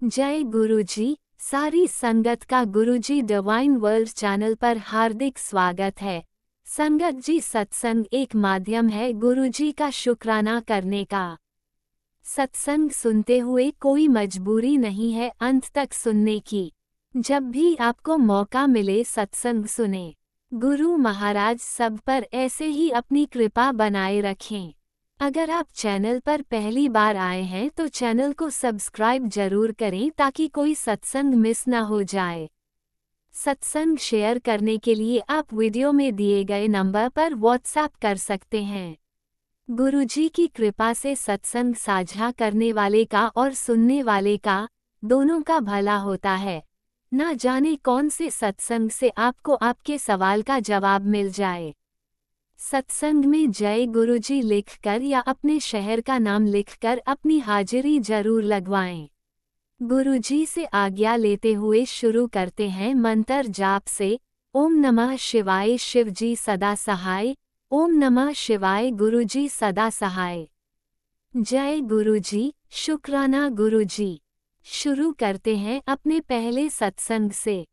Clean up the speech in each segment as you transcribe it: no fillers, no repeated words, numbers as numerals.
जय गुरुजी। सारी संगत का गुरुजी डिवाइन वर्ल्ड चैनल पर हार्दिक स्वागत है। संगत जी, सत्संग एक माध्यम है गुरुजी का शुक्राना करने का। सत्संग सुनते हुए कोई मजबूरी नहीं है अंत तक सुनने की। जब भी आपको मौका मिले सत्संग सुने। गुरु महाराज सब पर ऐसे ही अपनी कृपा बनाए रखें। अगर आप चैनल पर पहली बार आए हैं तो चैनल को सब्सक्राइब जरूर करें ताकि कोई सत्संग मिस न हो जाए। सत्संग शेयर करने के लिए आप वीडियो में दिए गए नंबर पर व्हाट्सएप कर सकते हैं। गुरुजी की कृपा से सत्संग साझा करने वाले का और सुनने वाले का, दोनों का भला होता है। ना जाने कौन से सत्संग से आपको आपके सवाल का जवाब मिल जाए। सत्संग में जय गुरुजी लिखकर या अपने शहर का नाम लिखकर अपनी हाजिरी जरूर लगवाएं। गुरुजी से आज्ञा लेते हुए शुरू करते हैं मंत्र जाप से। ओम नमः शिवाय, शिवजी सदा सहाय। ओम नमः शिवाय, गुरुजी सदा सहाय। जय गुरुजी, शुक्राना गुरुजी। शुरू करते हैं अपने पहले सत्संग से।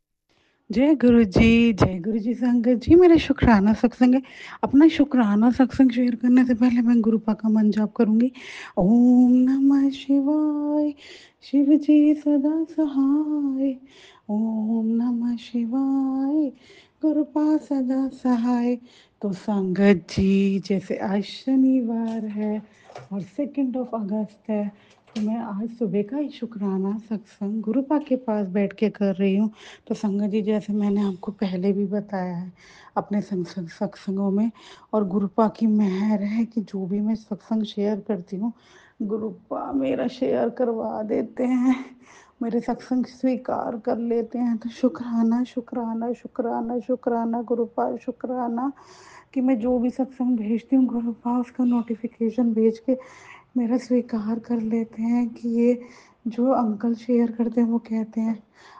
जय गुरु जी संगत जी, मेरा शुक्राना सत्संग है। अपना शुक्राना सत्संग शेयर करने से पहले मैं गुरुपा का मन जाप करूंगी। ओम नमः शिवाय, शिव जी सदा सहाय। ओम नमः शिवाय, गुरुपा सदा सहाय। तो संगत जी, जैसे आज शनिवार है और 2 अगस्त है, तो मैं आज सुबह का ही शुक्राना सत्संग गुरुपा के पास बैठ के कर रही हूँ। तो संगत जी, जैसे मैंने आपको पहले भी बताया है अपने सत्संगों में, और गुरुपा की मेहर है कि जो भी मैं सत्संग शेयर करती हूँ गुरुपा मेरा शेयर करवा देते हैं, मेरे सत्संग स्वीकार कर लेते हैं। तो शुक्राना शुक्राना शुक्राना शुक्राना गुरुपा, शुक्राना कि मैं जो भी सत्संग भेजती हूँ गुरुपा उसका नोटिफिकेशन भेज के मेरा स्वीकार कर लेते हैं कि ये जो अंकल शेयर करते हैं वो कहते हैं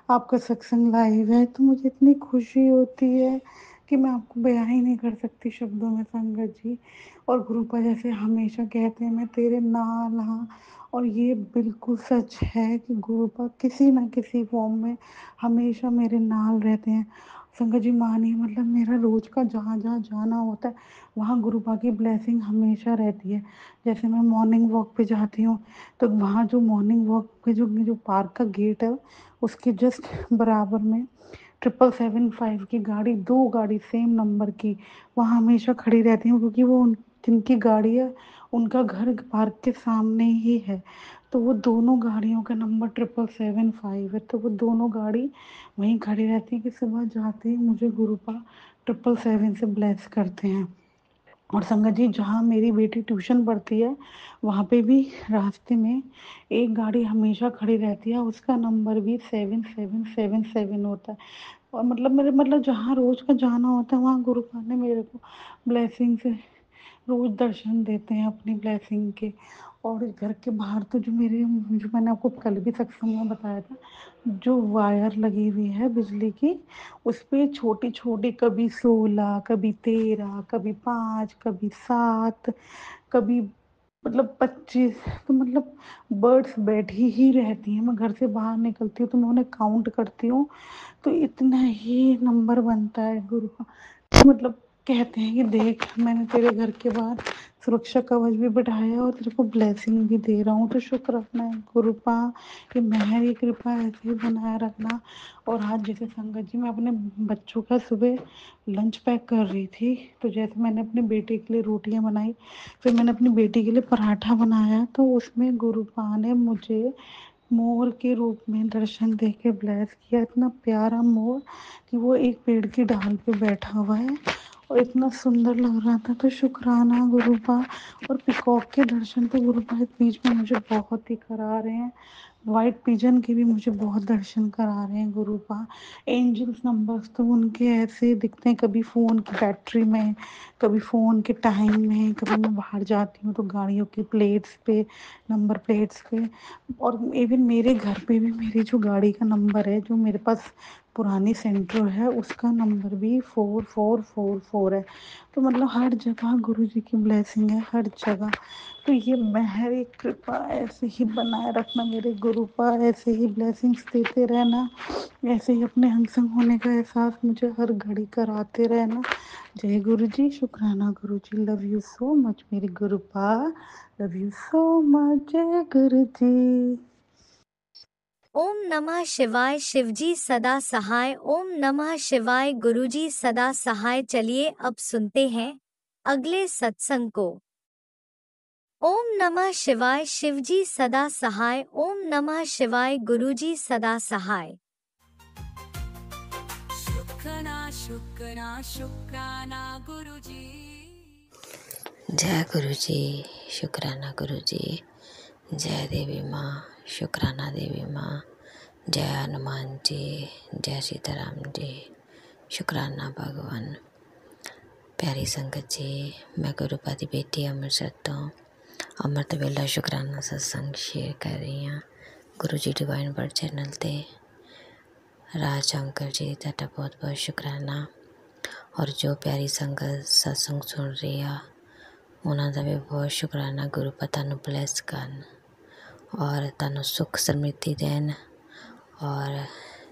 आपका सत्संग लाइव है। तो मुझे इतनी खुशी होती है कि मैं आपको बयां ही नहीं कर सकती शब्दों में संगत जी। और गुरुपा जैसे हमेशा कहते हैं मैं तेरे नाल हाँ, और ये बिल्कुल सच है कि गुरुपा किसी ना किसी फॉर्म में हमेशा मेरे नाल रहते हैं संगत जी। मानिए मतलब मेरा रोज का जहाँ जहाँ जाना होता है वहाँ गुरुपा की ब्लेसिंग हमेशा रहती है। जैसे मैं मॉर्निंग वॉक पे जाती हूँ तो वहाँ जो मॉर्निंग वॉक पे जो जो पार्क का गेट है उसके जस्ट बराबर में 777 5 की गाड़ी, 2 गाड़ी सेम नंबर की वहाँ हमेशा खड़ी रहती हूँ, क्योंकि वो जिनकी गाड़ी है उनका घर पार्क के सामने ही है। तो वो दोनों गाड़ियों का नंबर 777 5 है, तो वो दोनों गाड़ी वहीं खड़ी रहती है कि सुबह जाते ही मुझे गुरुपा 777 से ब्लेस करते हैं। और संगत जी, जहाँ मेरी बेटी ट्यूशन पढ़ती है वहाँ पे भी रास्ते में एक गाड़ी हमेशा खड़ी रहती है, उसका नंबर भी 7777 होता है। और मतलब मेरे मतलब जहाँ रोज का जाना होता है वहाँ गुरुपा ने मेरे को ब्लेसिंग से रोज दर्शन देते हैं अपनी ब्लेसिंग के। और घर के बाहर तो जो मेरे जो मैंने आपको कल भी सत्संग में बताया था, जो वायर लगी हुई है बिजली की उस पे छोटी छोटी कभी 16, कभी 13, कभी 5, कभी 7, कभी मतलब 25, तो मतलब बर्ड्स बैठी ही रहती हैं। मैं घर से बाहर निकलती हूँ तो मैं उन्हें काउंट करती हूँ तो इतना ही नंबर बनता है गुरु का। मतलब कहते हैं कि देख मैंने तेरे घर के बाहर सुरक्षा कवच भी बिठाया और तेरे को ब्लेसिंग भी दे रहा हूँ। तो शुक्र अपना है गुरुपा कि मेहर ये कृपा ऐसे ही बनाए रखना। और आज जैसे संगत जी मैं अपने बच्चों का सुबह लंच पैक कर रही थी, तो जैसे मैंने अपने बेटे के लिए रोटियां बनाई, फिर मैंने अपनी बेटी के लिए पराठा बनाया, तो उसमें गुरुपा ने मुझे मोर के रूप में दर्शन दे के ब्लेस किया। इतना प्यारा मोर कि वो एक पेड़ की डाल पे बैठा हुआ है और इतना सुंदर लग रहा था। तो शुक्राना गुरुपा। और पिकॉक के दर्शन तो गुरुपा इस बीच में मुझे बहुत ही करा रहे हैं। वाइट पिजन के भी मुझे बहुत दर्शन करा रहे हैं गुरुपा। एंजल्स नंबर्स तो उनके ऐसे दिखते हैं, कभी फ़ोन की बैटरी में, कभी फ़ोन के टाइम में, कभी मैं बाहर जाती हूँ तो गाड़ियों की प्लेट्स पे, नंबर प्लेट्स पे। और इवन मेरे घर पे भी मेरी जो गाड़ी का नंबर है जो मेरे पास पुरानी सेंटर है उसका नंबर भी 4444 है। तो मतलब हर जगह गुरु जी की ब्लेसिंग है, हर जगह। तो ये मेहर कृपा ऐसे ही बनाए रखना मेरे गुरु पर, ऐसे ही ब्लेसिंग्स देते रहना, ऐसे ही अपने हम संग होने का एहसास मुझे हर घड़ी कराते रहना। जय गुरु जी, शुक्राना गुरु जी, लव यू सो मच मेरे गुरु पा, लव यू सो मच जय गुरु जी। ओम नमः शिवाय, शिवजी सदा सहाय। ओम नमः शिवाय, गुरुजी सदा सहाय। चलिए अब सुनते हैं अगले सत्संग को। ओम नमः शिवाय, शिवजी सदा सहाय। ओम नमः शिवाय, गुरुजी सदा सहाय। शुक्राना शुक्राना गुरुजी। जय गुरु जी, शुक्राना गुरु जी। जय देवी माँ, शुक्राना देवी माँ। जय हनुमान जी, जय सीताराम जी, शुक्राना भगवान। प्यारी संगत जी, मैं गुरुपा दी बेटी ਅੰਮ੍ਰਿਤਸਰ ਤੋਂ ਅੰਮ੍ਰਿਤ ਵੇਲਾ शुक्राना सत्संग शेयर कर रही ਹਾਂ गुरु जी डिवाइन वर्ड चैनल ਤੇ। राज अंकल जी ਤੁਹਾਡਾ बहुत बहुत शुक्राना। और जो प्यारी संगत सत्संग सुन रही आ ਉਹਨਾਂ ਦਾ ਵੀ ਬਹੁਤ ਸ਼ੁਕਰਾਨਾ। ਗੁਰੂ ਪਾ ਤੁਹਾਨੂੰ ਬਲੈਸ ਕਰਨ ਔਰ ਤੁਹਾਨੂੰ ਸੁੱਖ ਸਮ੍ਰਿੱਧੀ ਦੇਣ। ਔਰ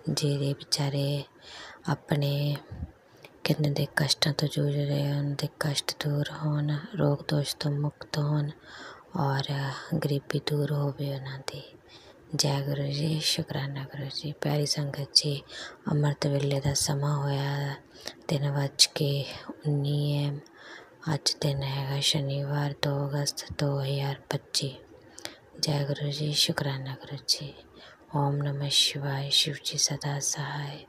ਜਿਹੜੇ ਵਿਚਾਰੇ ਆਪਣੇ ਕਿੰਨੇ ਦੇ ਕਸ਼ਟਾਂ ਤੋਂ ਜੂਝ ਰਹੇ ਉਹਨਾਂ ਦੇ ਕਸ਼ਟ ਦੂਰ ਹੋਣ, ਰੋਗ ਦੋਸ਼ ਤੋਂ ਮੁਕਤ ਹੋਣ ਔਰ ਗਰੀਬੀ ਦੂਰ ਹੋਵੇ ਉਹਨਾਂ ਦੀ। ਜੈ ਗੁਰੂ ਜੀ, ਸ਼ੁਕਰਾਨਾ ਗੁਰੂ ਜੀ। ਪਿਆਰੀ ਸੰਗਤ ਜੀ, ਅੰਮ੍ਰਿਤ ਵੇਲੇ ਦਾ ਸਮਾਂ ਹੋਇਆ 3:19 ਹੈ। ਅੱਜ ਦਿਨ ਹੈਗਾ ਸ਼ਨੀਵਾਰ 2 ਅਗਸਤ 2025। ਜੈ ਗੁਰੂ ਜੀ, ਸ਼ੁਕਰਾਨਾ ਗੁਰੂ ਜੀ। ਓਮ ਨਮः शिवाय, शिव जी सदा सहाय।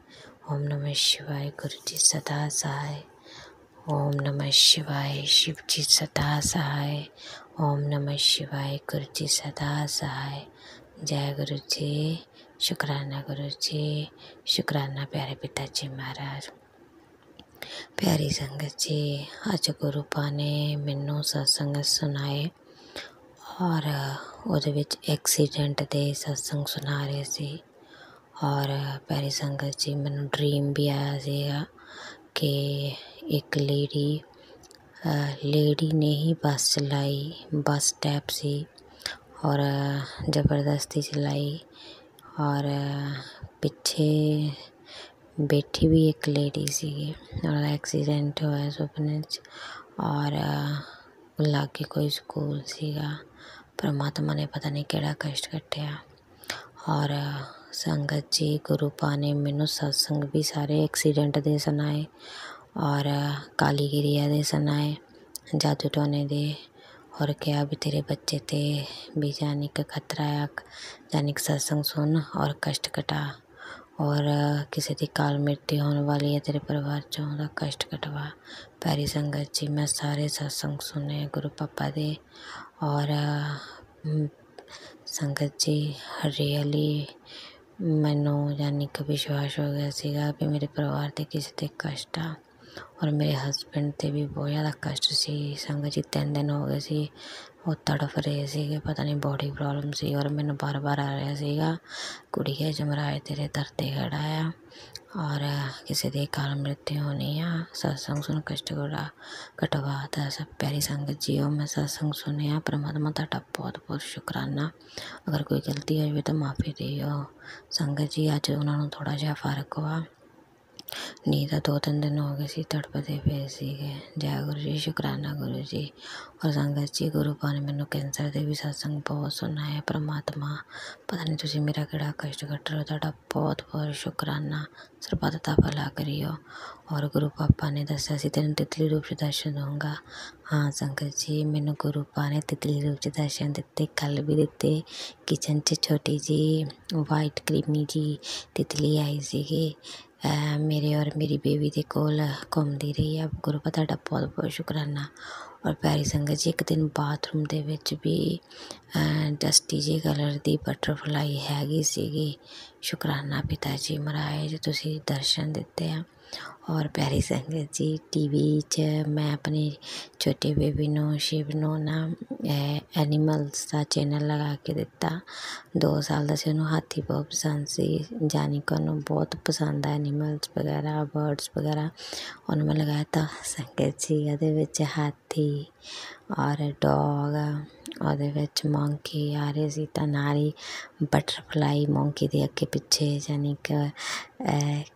ओम नमः शिवाय, गुरु जी सदा सहाय। ओम नमः शिवाय, शिव जी सदा सहाय। ओम नमः शिवाय, गुरु जी सदा सहाय। जय गुरु जी, शुकराना गुरु जी, शुकराना प्यारे पिता जी महाराज। प्यारी संगत जी, अज गुरु पा ने मैनू सत्संग सुनाए और ਉਹਦੇ ਵਿੱਚ ਐਕਸੀਡੈਂਟ ਦੇ ਸਤਸੰਗ ਸੁਣਾ ਰਹੇ ਸੀ। ਔਰ ਪਿਆਰੀ ਸੰਗਤ ਜੀ, ਮੈਨੂੰ ਡਰੀਮ ਵੀ ਆਇਆ ਸੀਗਾ ਕਿ ਇੱਕ ਲੇਡੀ ਨੇ ਹੀ ਬੱਸ ਚਲਾਈ। ਬੱਸ ਸਟੈਪ ਸੀ ਔਰ ਜ਼ਬਰਦਸਤੀ ਚਲਾਈ ਔਰ ਪਿੱਛੇ ਬੈਠੀ ਵੀ ਇੱਕ ਲੇਡੀ ਸੀਗੀ। ਉਹਦਾ ਐਕਸੀਡੈਂਟ ਹੋਇਆ ਸੁਪਨੇ 'ਚ ਔਰ ਲਾਗੇ ਕੋਈ ਸਕੂਲ ਸੀਗਾ। परमात्मा ने पता नहीं केड़ा कष्ट कट्टिया। और संगत जी, गुरु पा ने मैनू सत्संग भी सारे एक्सीडेंट दे सुनाए और काली गिरिया दे सुनाए, जादू टोने दे। और क्या भी तेरे बच्चे ते भी जानिक खतरा है, जानिक सत्संग सुन और कष्ट कटा। और किसी की काल मृत्यु होने वाली है तेरे परिवार चों, ਉਹਦਾ कष्ट कटवा। प्यारी संगत जी, मैं सारे सत्संग सुने गुरु पापा दे। और संगत जी, रियली मैनू यानी कि विश्वास हो गया सीगा भी मेरे परिवार के किसी ते कष्ट आ। और मेरे हसबैंड ते भी बहुत ज़्यादा कष्ट सी। संगत जी 3 दिन हो गए सी वो तड़फ रहे सीगे, पता नहीं बॉडी प्रॉब्लम सी। और मैनू बार बार आ रहा सीगा कुड़िए जमराए तेरे दर ते खड़ा आ और किसी की काल मृत्यु होनी आ, सत्संग सुन कष्ट कटवा। सब प्यारी संगत जी, मैं सत्संग सुनिया। परमात्मा तुहाडा बहुत बहुत शुकराना। अगर कोई गलती हो जाए तो माफ़ी दिओ। संगत जी, अज उन्होंने थोड़ा जिहा फर्क हुआ, नहीं तो 2-3 दिन हो गए सी तड़पते पे सीगे। जय गुरु जी, शुकराना गुरु जी। और संगत जी, गुरु पा ने मैनू कैंसर के भी सत्संग बहुत सुनाया। परमात्मा पता नहीं तुसीं मेरा किहड़ा कष्ट कट रहे हो, तुहाडा बहुत बहुत शुकराना। सरबत दा भला करियो। और गुरु पापा ने दस्सिया सी तैनूं तितली रूप च दर्शन दूंगा। हाँ संगत जी, मैनू गुरु पा ने तितली रूप च दर्शन दिते, कल भी दिते। किचन च छोटी जी वाइट क्रीमी जी तितली आई सीगी मेरे और मेरी बेबी के कोल घूमती रही है। गुरु पा तुहाडा बहुत बहुत शुकराना। और प्यारी संगत जी, एक दिन बाथरूम दे विच भी डस्टी जी कलर की बटरफ्लाई हैगी सीगी। शुकराना पिता जी महाराज, तुसीं दर्शन दिते आ। और प्यारी संगत जी टीवी च मैं अपने छोटे बेबी ਨੂੰ ਸ਼ਿਵ ਨੂੰ ਨਾ ਐਨੀਮਲਸ ਦਾ ਚੈਨਲ ਲਗਾ ਕੇ ਦਿੱਤਾ। 2 ਸਾਲ ਦਾ ਸੀ, ਉਹਨੂੰ ਹਾਥੀ ਬਹੁਤ ਪਸੰਦ ਸੀ, ਜਾਨੀ ਕਿ ਉਹਨੂੰ ਬਹੁਤ ਪਸੰਦ ਆ ਐਨੀਮਲਸ ਵਗੈਰਾ, ਬਰਡਸ ਵਗੈਰਾ। ਉਹਨੂੰ ਮੈਂ ਲਗਾਇਆ ਤਾਂ ਸੰਗਤ ਜੀ ਉਹਦੇ ਵਿੱਚ ਹਾਥੀ ਔਰ ਡੋਗ, ਉਹਦੇ ਵਿੱਚ ਮੌਂਕੀ ਆ ਰਹੇ ਸੀ ਤਾਂ ਨਾਲ ਹੀ ਬਟਰਫਲਾਈ ਮੌਂਕੀ ਦੇ ਅੱਗੇ ਪਿੱਛੇ ਯਾਨੀ ਕਿ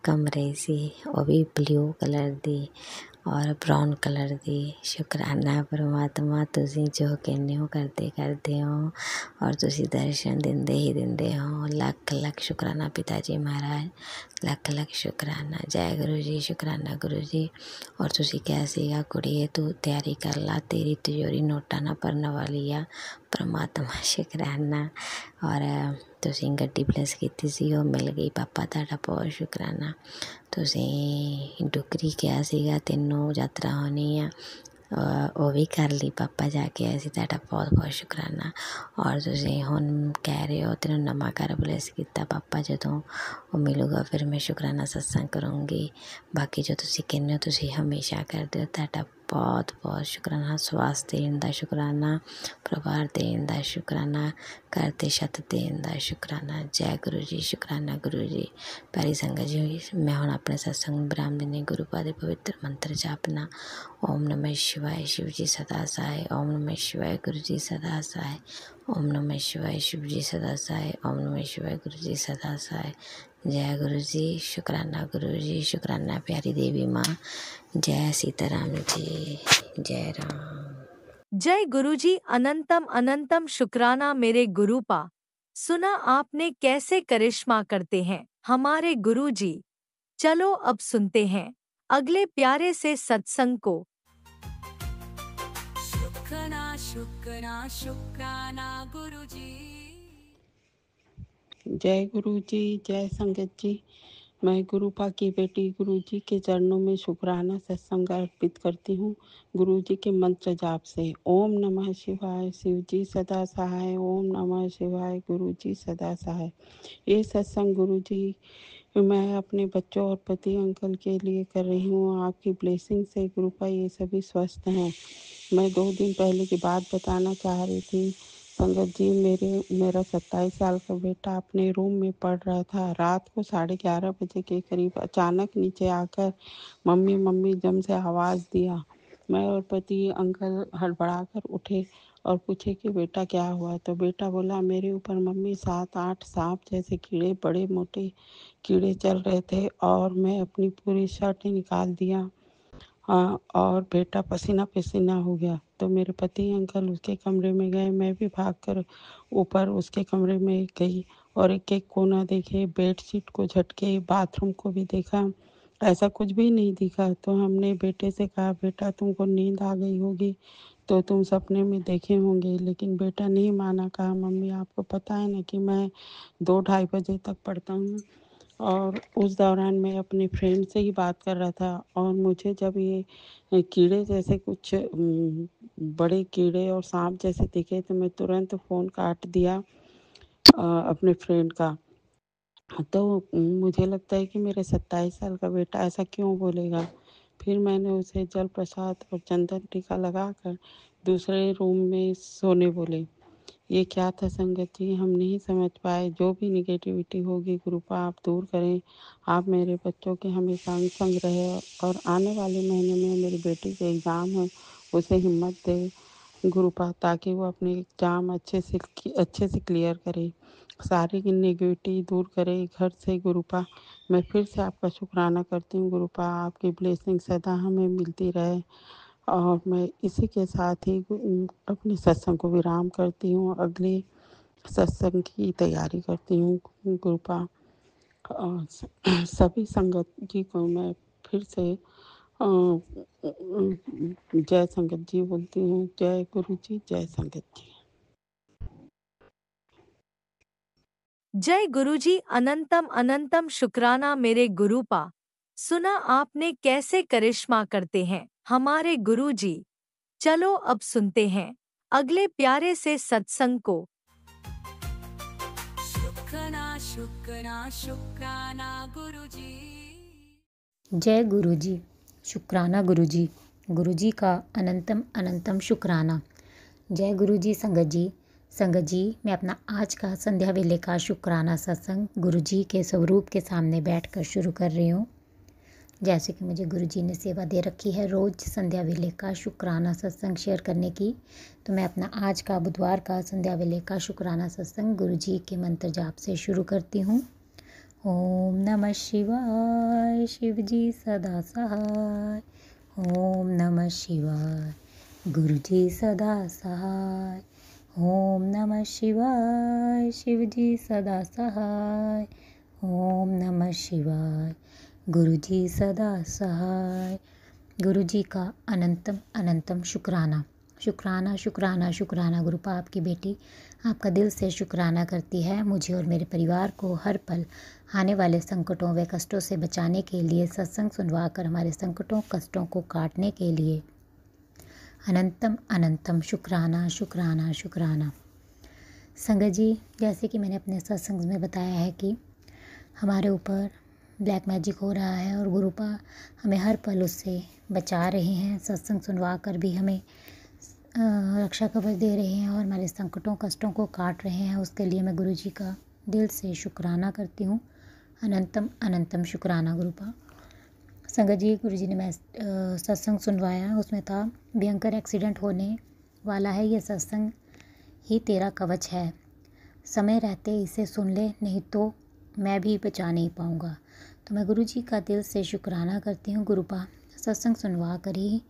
ਘੁੰਮ ਰਹੀ ਸੀ। ਉਹ ਵੀ ਬਲੂ ਕਲਰ ਦੀ ਔਰ ਬਰਾਊਨ ਕਲਰ ਦੀ। ਸ਼ੁਕਰਾਨਾ ਪਰਮਾਤਮਾ, ਤੁਸੀਂ ਜੋ ਕਹਿੰਦੇ ਹੋ ਕਰਦੇ ਹੋ ਔਰ ਤੁਸੀਂ ਦਰਸ਼ਨ ਦਿੰਦੇ ਹੀ ਦਿੰਦੇ ਹੋ। ਲੱਖ ਲੱਖ ਸ਼ੁਕਰਾਨਾ ਪਿਤਾ ਜੀ ਮਹਾਰਾਜ, ਲੱਖ ਲੱਖ ਸ਼ੁਕਰਾਨਾ। ਜੈ ਗੁਰੂ ਜੀ, ਸ਼ੁਕਰਾਨਾ ਗੁਰੂ ਜੀ। ਔਰ ਤੁਸੀਂ ਕਿਹਾ ਸੀਗਾ ਕੁੜੀਏ ਤੂੰ ਤਿਆਰੀ ਕਰ ਲਾ, ਤੇਰੀ ਤਿਜੋਰੀ ਨੋਟਾਂ ਨਾਲ ਭਰਨ ਵਾਲੀ ਆ। ਪਰਮਾਤਮਾ ਸ਼ੁਕਰਾਨਾ। ਔਰ ਤੁਸੀਂ ਗੱਡੀ ਪਲੇਸ ਕੀਤੀ ਸੀ, ਉਹ ਮਿਲ ਗਈ। ਪਾਪਾ ਤੁਹਾਡਾ ਬਹੁਤ ਸ਼ੁਕਰਾਨਾ। ਤੁਸੀਂ ਡੁਗਰੀ ਕਿਹਾ ਸੀਗਾ ਤੈਨੂੰ ਯਾਤਰਾ ਹੋਣੀ ਆ, ਉਹ ਵੀ ਕਰ ਲਈ। ਪਾਪਾ ਜਾ ਕੇ ਆਏ ਸੀ, ਤੁਹਾਡਾ ਬਹੁਤ ਬਹੁਤ ਸ਼ੁਕਰਾਨਾ। ਔਰ ਤੁਸੀਂ ਹੁਣ ਕਹਿ ਰਹੇ ਹੋ ਤੈਨੂੰ ਨਵਾਂ ਘਰ ਪਲੇਸ ਕੀਤਾ। ਪਾਪਾ ਜਦੋਂ ਉਹ ਮਿਲੂਗਾ ਫਿਰ ਮੈਂ ਸ਼ੁਕਰਾਨਾ ਸਤਸੰਗ ਕਰੂੰਗੀ। ਬਾਕੀ ਜੋ ਤੁਸੀਂ ਕਹਿੰਦੇ ਹੋ ਤੁਸੀਂ ਹਮੇਸ਼ਾ ਕਰਦੇ ਹੋ, ਤੁਹਾਡਾ ਬਹੁਤ ਬਹੁਤ ਸ਼ੁਕਰਾਨਾ। ਸਵਾਸ ਦੇਣ ਦਾ ਸ਼ੁਕਰਾਨਾ, ਪਰਿਵਾਰ ਦੇਣ ਦਾ ਸ਼ੁਕਰਾਨਾ, ਘਰ 'ਤੇ ਛੱਤ ਦੇਣ ਦਾ ਸ਼ੁਕਰਾਨਾ। ਜੈ ਗੁਰੂ ਜੀ, ਸ਼ੁਕਰਾਨਾ ਗੁਰੂ ਜੀ। ਪਿਆਰੀ ਸੰਗਤ ਜੀ, ਮੈਂ ਹੁਣ ਆਪਣੇ ਸਤਸੰਗ ਨੂੰ ਵਿਰਾਮ ਦਿੰਦੀ। ਗੁਰੂ ਪਾਦ ਦੇ ਪਵਿੱਤਰ ਮੰਤਰ ਜਾਪਨਾ। ਓਮ ਨਮः शिवाय शिव जी सदा सहाय। ओम नमः शिवाय गुरु जी सदा सहाय। ओम नमः शिवाय शिव जी सदा सहाय। ओम नमः शिवाय गुरु जी सदा सहाय। जय गुरु जी, शुकराना गुरु जी, शुकराना प्यारी देवी माँ। जय सीताराम जी, जय राम। जय गुरु जी, अनंतम अनंतम शुक्राना मेरे गुरु पा। सुना आपने कैसे करिश्मा करते हैं हमारे गुरु जी। चलो अब सुनते हैं अगले प्यारे से सत्संग को। शुक्राना शुक्राना शुक्राना गुरु जी। जय गुरु जी, जय संगत जी। मैं गुरुपा की बेटी गुरु जी के चरणों में शुक्राना सत्संग अर्पित करती हूँ। गुरु जी के मंत्र जाप से ओम नमः शिवाय शिव जी सदा सहाय। ओम नमः शिवाय गुरु जी सदा सहाय। ये सत्संग गुरु जी मैं अपने बच्चों और पति अंकल के लिए कर रही हूँ। आपकी ब्लेसिंग से गुरुपा ये सभी स्वस्थ हैं। मैं 2 दिन पहले की बात बताना चाह रही थी संगत जी। मेरा 27 साल का बेटा अपने रूम में पढ़ रहा था। रात को 11:30 बजे के करीब अचानक नीचे आकर मम्मी मम्मी जम से आवाज़ दिया। मैं और पति अंकल हड़बड़ाकर उठे और पूछे कि बेटा क्या हुआ। तो बेटा बोला मेरे ऊपर मम्मी 7-8 सांप जैसे कीड़े, बड़े मोटे कीड़े चल रहे थे और मैं अपनी पूरी शर्ट निकाल दिया। हाँ, और बेटा पसीना पसीना हो गया। तो मेरे पति अंकल उसके कमरे में गए। मैं भी भागकर ऊपर उसके कमरे में गई और एक एक कोना देखे, बेडशीट को झटके, बाथरूम को भी देखा। ऐसा कुछ भी नहीं दिखा। तो हमने बेटे से कहा बेटा तुमको नींद आ गई होगी तो तुम सपने में देखे होंगे। लेकिन बेटा नहीं माना। कहा मम्मी आपको पता है ना कि मैं 2-2:30 बजे तक पढ़ता हूँ। और उस दौरान मैं अपने फ्रेंड से ही बात कर रहा था और मुझे जब ये कीड़े जैसे कुछ बड़े कीड़े और सांप जैसे दिखे तो मैं तुरंत फ़ोन काट दिया अपने फ्रेंड का। तो मुझे लगता है कि मेरे 27 साल का बेटा ऐसा क्यों बोलेगा। फिर मैंने उसे जल प्रसाद और चंदन टीका लगाकर दूसरे रूम में सोने बोले। ये क्या था संगत जी, हम नहीं समझ पाए। जो भी निगेटिविटी होगी गुरुपा आप दूर करें। आप मेरे बच्चों के हमेशा संग रहे और आने वाले महीने में मेरी बेटी के एग्ज़ाम है, उसे हिम्मत दे गुरुपा, ताकि वो अपने एग्ज़ाम अच्छे से क्लियर करे, सारी नेगेटिविटी दूर करे घर से गुरुपा। मैं फिर से आपका शुक्राना करती हूँ गुरुपा। आपकी ब्लेसिंग सदा हमें मिलती रहे। और मैं इसी के साथ ही अपने सत्संग को विराम करती हूँ। अगले सत्संग की तैयारी करती हूँ गुरुपा। सभी संगत जी को मैं फिर से जय संगत जी बोलती हूँ। जय गुरु जी, जय संगत जी। जय गुरु जी, अनंतम अनंतम शुक्राना मेरे गुरु पा। सुना आपने कैसे करिश्मा करते हैं हमारे गुरु जी। चलो अब सुनते हैं अगले प्यारे से सत्संग को। शुक्राना शुक्राना शुक्राना गुरु जी। जय गुरुजी। शुक्राना गुरुजी। गुरुजी का अनंतम अनंतम शुक्राना। जय गुरुजी। संगत जी। संगत जी, मैं अपना आज का संध्या वेले का शुक्राना सत्संग गुरुजी के स्वरूप के सामने बैठकर शुरू कर रही हूँ। जैसे कि मुझे गुरुजी ने सेवा दे रखी है रोज़ संध्या वेले का शुक्राना सत्संग शेयर करने की, तो मैं अपना आज का बुधवार का संध्या वेले का शुक्राना सत्संग गुरुजी के मंत्र जाप से शुरू करती हूँ। ओम नमः शिवाय, शिवजी सदा सहाय। ओम नमः शिवाय, गुरुजी सदा सहाय। ओम नमः शिवाय, शिवजी सदा सहाय। ओम नमः शिवाय, गुरुजी सदा सहाय। गुरुजी का अनंतम अनंतम शुक्राना। शुक्राना शुक्राना शुक्राना। गुरुपा आपकी बेटी आपका दिल से शुक्राना करती है मुझे और मेरे परिवार को हर पल आने वाले संकटों व कष्टों से बचाने के लिए, सत्संग सुनवा कर हमारे संकटों कष्टों को काटने के लिए। अनंतम अनंतम शुक्राना शुक्राना शुक्राना। संगत जी, जैसे कि मैंने अपने सत्संग में बताया है कि हमारे ऊपर ब्लैक मैजिक हो रहा है और गुरुपा हमें हर पल उससे बचा रहे हैं। सत्संग सुनवा कर भी हमें रक्षा कवच दे रहे हैं और हमारे संकटों कष्टों को काट रहे हैं। उसके लिए मैं गुरुजी का दिल से शुक्राना करती हूँ। अनंतम अनंतम शुक्राना गुरुपा। संगत जी, गुरुजी ने मैं सत्संग सुनवाया, उसमें था भयंकर एक्सीडेंट होने वाला है, ये सत्संग ही तेरा कवच है। समय रहते इसे सुन ले, नहीं तो मैं भी बचा नहीं पाऊँगा। तो मैं गुरुजी का दिल से शुक्राना करती हूँ। गुरुपा सत्संग सुनवा कर ही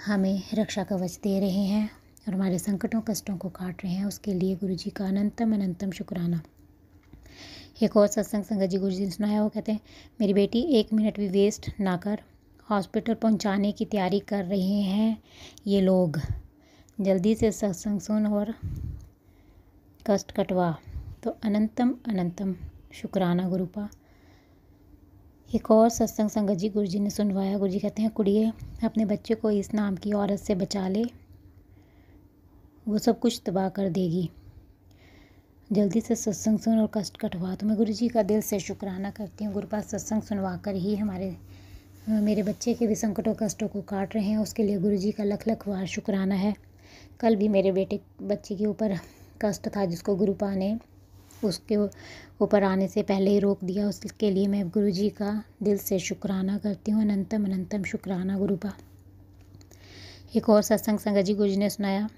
हमें रक्षा कवच दे रहे हैं और हमारे संकटों कष्टों को काट रहे हैं। उसके लिए गुरुजी का अनंतम अनंतम शुक्राना। एक और सत्संग संगत जी गुरुजी ने सुनाया, वो कहते हैं मेरी बेटी 1 मिनट भी वेस्ट ना कर, हॉस्पिटल पहुंचाने की तैयारी कर रहे हैं ये लोग, जल्दी से सत्संग सुन और कष्ट कटवा। तो अनंतम अनंतम शुक्राना गुरुपा। एक और सत्संग संगत जी गुरुजी ने सुनवाया। गुरुजी कहते हैं कुड़िए अपने बच्चे को इस नाम की औरत से बचा ले, वो सब कुछ तबाह कर देगी, जल्दी से सत्संग सुन और कष्ट कटवा। तो मैं गुरुजी का दिल से शुक्राना करती हूँ। गुरुपा सत्संग सुनवा कर ही मेरे बच्चे के भी संकटों कष्टों को काट रहे हैं। उसके लिए गुरुजी का लख लख बार शुक्राना है। कल भी मेरे बच्चे के ऊपर कष्ट था जिसको गुरुपा ने उसके ऊपर आने से पहले ही रोक दिया। उसके लिए मैं गुरुजी का दिल से शुक्राना करती हूँ। अनंतम अनंतम शुक्राना गुरुपा। एक और सत्संग संगत जी गुरुजी ने सुनाया,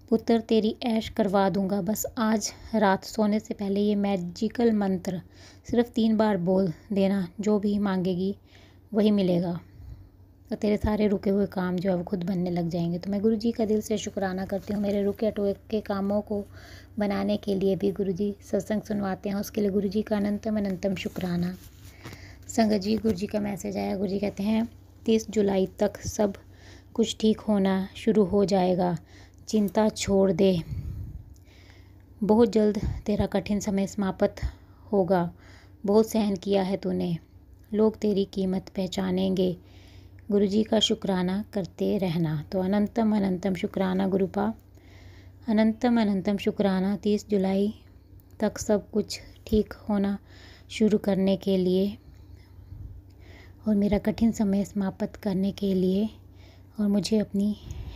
पुत्र तेरी ऐश करवा दूंगा, बस आज रात सोने से पहले ये मैजिकल मंत्र सिर्फ 3 बार बोल देना, जो भी मांगेगी वही मिलेगा, तो तेरे सारे रुके हुए काम जो है वो खुद बनने लग जाएंगे। तो मैं गुरुजी का दिल से शुक्राना करती हूँ। मेरे रुके अटके कामों को बनाने के लिए भी गुरुजी सत्संग सुनवाते हैं, उसके लिए गुरुजी का अनंतम अनंतम शुक्राना। संगत जी, गुरुजी का मैसेज आया। गुरुजी कहते हैं 30 जुलाई तक सब कुछ ठीक होना शुरू हो जाएगा, चिंता छोड़ दे, बहुत जल्द तेरा कठिन समय समाप्त होगा, बहुत सहन किया है तूने, लोग तेरी कीमत पहचानेंगे, गुरुजी का शुक्राना करते रहना। तो अनंतम अनंतम शुक्राना गुरुपा। अनंतम अनंतम शुक्राना। 30 जुलाई तक सब कुछ ठीक होना शुरू करने के लिए और मेरा कठिन समय समाप्त करने के लिए और मुझे अपनी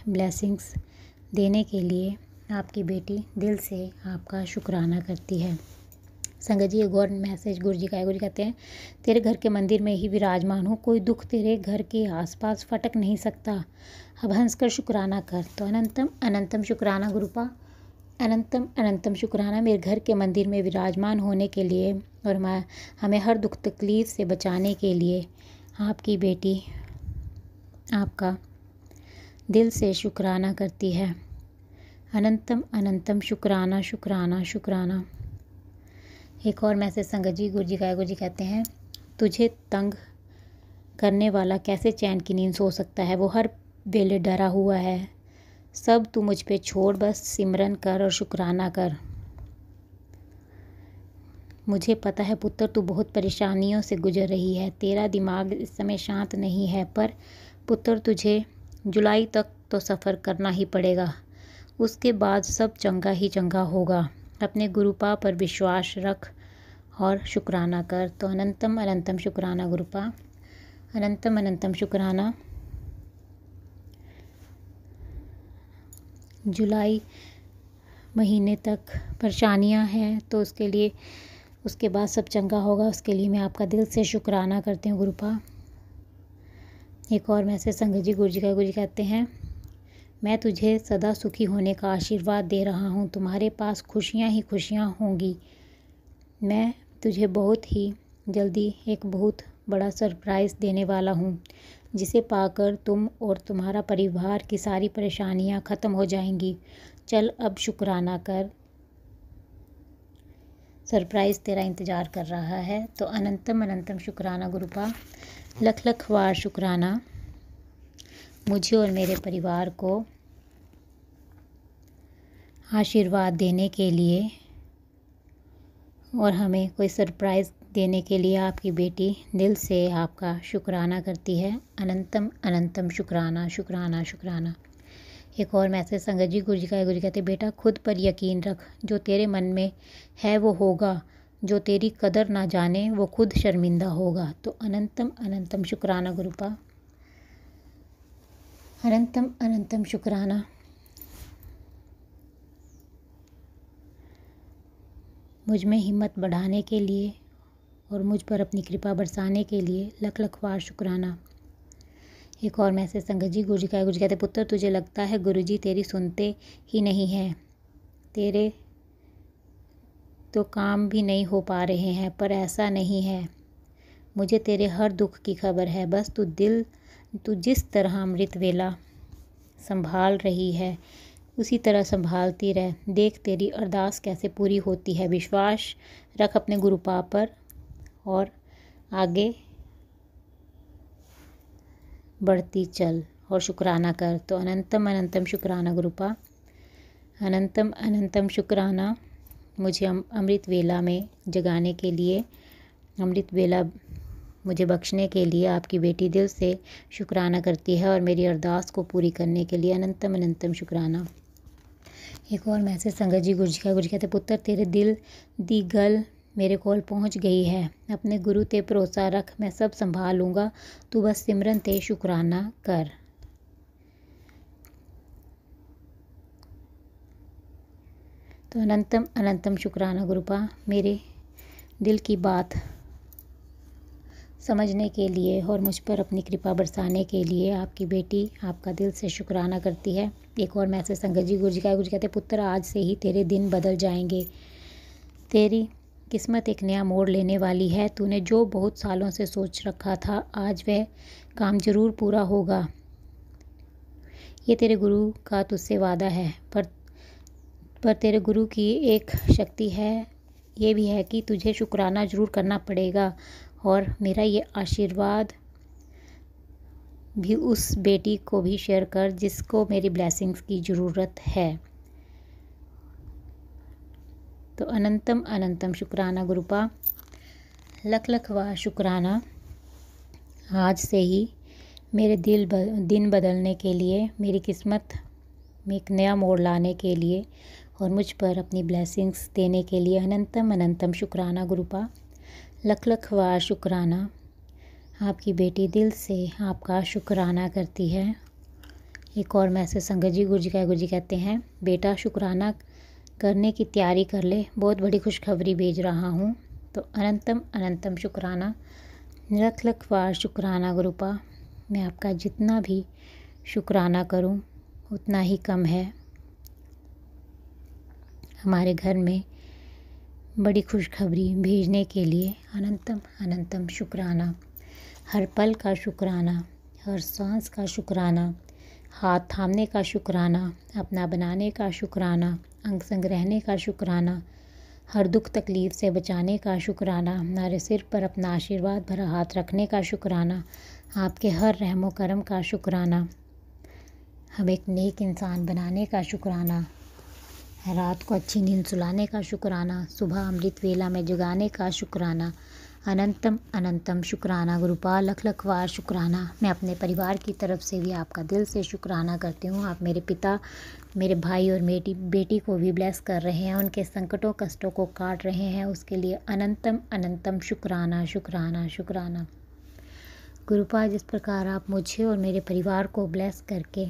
ब्लेसिंग्स देने के लिए आपकी बेटी दिल से आपका शुक्राना करती है। संगत जी, एक और मैसेज गुरुजी का है। गुरुजी कहते हैं तेरे घर के मंदिर में ही विराजमान हूँ, कोई दुख तेरे घर के आसपास फटक नहीं सकता, अब हंस कर शुक्राना कर। तो अनंतम अनंतम शुक्राना गुरुपा। अनंतम अनंतम शुक्राना मेरे घर के मंदिर में विराजमान होने के लिए और हमें हर दुख तकलीफ़ से बचाने के लिए आपकी बेटी आपका दिल से शुक्राना करती है। अनंतम अनंतम शुक्राना शुक्राना शुक्राना। एक और मैसेज संगत जी गुरुजी का है। गुरुजी कहते हैं तुझे तंग करने वाला कैसे चैन की नींद सो सकता है, वो हर वेले डरा हुआ है, सब तू मुझ पे छोड़, बस सिमरन कर और शुक्राना कर। मुझे पता है पुत्र तू बहुत परेशानियों से गुजर रही है, तेरा दिमाग इस समय शांत नहीं है, पर पुत्र तुझे जुलाई तक तो सफ़र करना ही पड़ेगा, उसके बाद सब चंगा ही चंगा होगा। अपने गुरुपा पर विश्वास रख और शुक्राना कर। तो अनंतम अनंतम शुक्राना गुरुपा, अनंतम अनंतम शुक्राना। जुलाई महीने तक परेशानियां हैं तो उसके लिए, उसके बाद सब चंगा होगा, उसके लिए मैं आपका दिल से शुक्राना करती हूँ गुरुपा। एक और मैसेज संगत जी गुरु जी कहते हैं, मैं तुझे सदा सुखी होने का आशीर्वाद दे रहा हूँ। तुम्हारे पास खुशियाँ ही खुशियाँ होंगी। मैं तुझे बहुत ही जल्दी एक बहुत बड़ा सरप्राइज़ देने वाला हूँ, जिसे पाकर तुम और तुम्हारा परिवार की सारी परेशानियाँ ख़त्म हो जाएंगी। चल अब शुक्राना कर, सरप्राइज़ तेरा इंतज़ार कर रहा है। तो अनंतम अनंतम शुक्राना गुरुपा, लख लख बार शुक्राना मुझे और मेरे परिवार को आशीर्वाद देने के लिए और हमें कोई सरप्राइज़ देने के लिए। आपकी बेटी दिल से आपका शुक्राना करती है। अनंतम अनंतम शुक्राना शुक्राना शुक्राना। एक और मैसेज संगत जी गुरु जी कहते, बेटा खुद पर यकीन रख, जो तेरे मन में है वो होगा, जो तेरी कदर ना जाने वो खुद शर्मिंदा होगा। तो अनंतम अनंतम शुक्राना गुरुपा, अनंतम अनंतम शुक्राना। मुझ में हिम्मत बढ़ाने के लिए और मुझ पर अपनी कृपा बरसाने के लिए लख लख बार शुक्राना। एक और मैसेज संगत जी गुरु जी कहते, पुत्र तुझे लगता है गुरुजी तेरी सुनते ही नहीं हैं, तेरे तो काम भी नहीं हो पा रहे हैं, पर ऐसा नहीं है। मुझे तेरे हर दुख की खबर है। बस तू जिस तरह अमृत वेला संभाल रही है उसी तरह संभालती रह। देख तेरी अरदास कैसे पूरी होती है। विश्वास रख अपने गुरुपा पर और आगे बढ़ती चल और शुक्राना कर। तो अनंतम अनंतम शुक्राना गुरुपा, अनंतम अनंतम शुक्राना मुझे अमृत वेला में जगाने के लिए, अमृत वेला मुझे बख्शने के लिए आपकी बेटी दिल से शुक्राना करती है और मेरी अरदास को पूरी करने के लिए अनंतम अनंतम शुक्राना। एक और मैसेज संगत जी गुरु जी कहते, पुत्र तेरे दिल दी गल मेरे कोल पहुंच गई है। अपने गुरु ते भरोसा रख, मैं सब संभाल लूँगा, तू बस सिमरन ते शुक्राना कर। तो अनंतम अनंतम शुक्राना गुरुपा, मेरे दिल की बात समझने के लिए और मुझ पर अपनी कृपा बरसाने के लिए आपकी बेटी आपका दिल से शुक्राना करती है। एक और मैसेज संगत जी गुरु जी कहते, पुत्र आज से ही तेरे दिन बदल जाएंगे। तेरी किस्मत एक नया मोड़ लेने वाली है। तूने जो बहुत सालों से सोच रखा था, आज वह काम जरूर पूरा होगा। ये तेरे गुरु का तुझसे वादा है। पर तेरे गुरु की एक शक्ति है, ये भी है कि तुझे शुक्राना ज़रूर करना पड़ेगा। और मेरा ये आशीर्वाद भी उस बेटी को भी शेयर कर जिसको मेरी ब्लेसिंग्स की ज़रूरत है। तो अनंतम अनंतम शुक्राना गुरुपा, लख लख बार शुक्राना आज से ही मेरे दिन बदलने के लिए, मेरी किस्मत में एक नया मोड़ लाने के लिए और मुझ पर अपनी ब्लेसिंग्स देने के लिए अनंतम अनंतम शुक्राना गुरुपा, लख लख बार शुक्राना। आपकी बेटी दिल से आपका शुक्राना करती है। एक और मैसेज संगत जी गुरु जी कहते हैं, बेटा शुक्राना करने की तैयारी कर ले, बहुत बड़ी खुशखबरी भेज रहा हूँ। तो अनंतम अनंतम शुक्राना, लख लख बार शुक्राना गुरुपा। मैं आपका जितना भी शुक्राना करूँ उतना ही कम है। हमारे घर में बड़ी खुशखबरी भेजने के लिए अनंतम अनंतम शुक्राना। हर पल का शुक्राना, हर सांस का शुक्राना, हाथ थामने का शुक्राना, अपना बनाने का शुक्राना, अंग संग रहने का शुक्राना, हर दुख तकलीफ़ से बचाने का शुक्राना, हमारे सिर पर अपना आशीर्वाद भरा हाथ रखने का शुक्राना, आपके हर रहमो करम का शुक्राना, हम एक नेक इंसान बनाने का शुक्राना, रात को अच्छी नींद सुलाने का शुक्राना, सुबह अमृत वेला में जगाने का शुक्राना। अनंतम अनंतम शुक्राना गुरुपा, लख लख बार शुक्राना। मैं अपने परिवार की तरफ से भी आपका दिल से शुक्राना करती हूँ। आप मेरे पिता मेरे भाई और मेरी बेटी को भी ब्लेस कर रहे हैं, उनके संकटों कष्टों को काट रहे हैं, उसके लिए अनंतम अनंतम शुक्राना शुक्राना शुक्राना। गुरुपाद, जिस प्रकार आप मुझे और मेरे परिवार को ब्लेस करके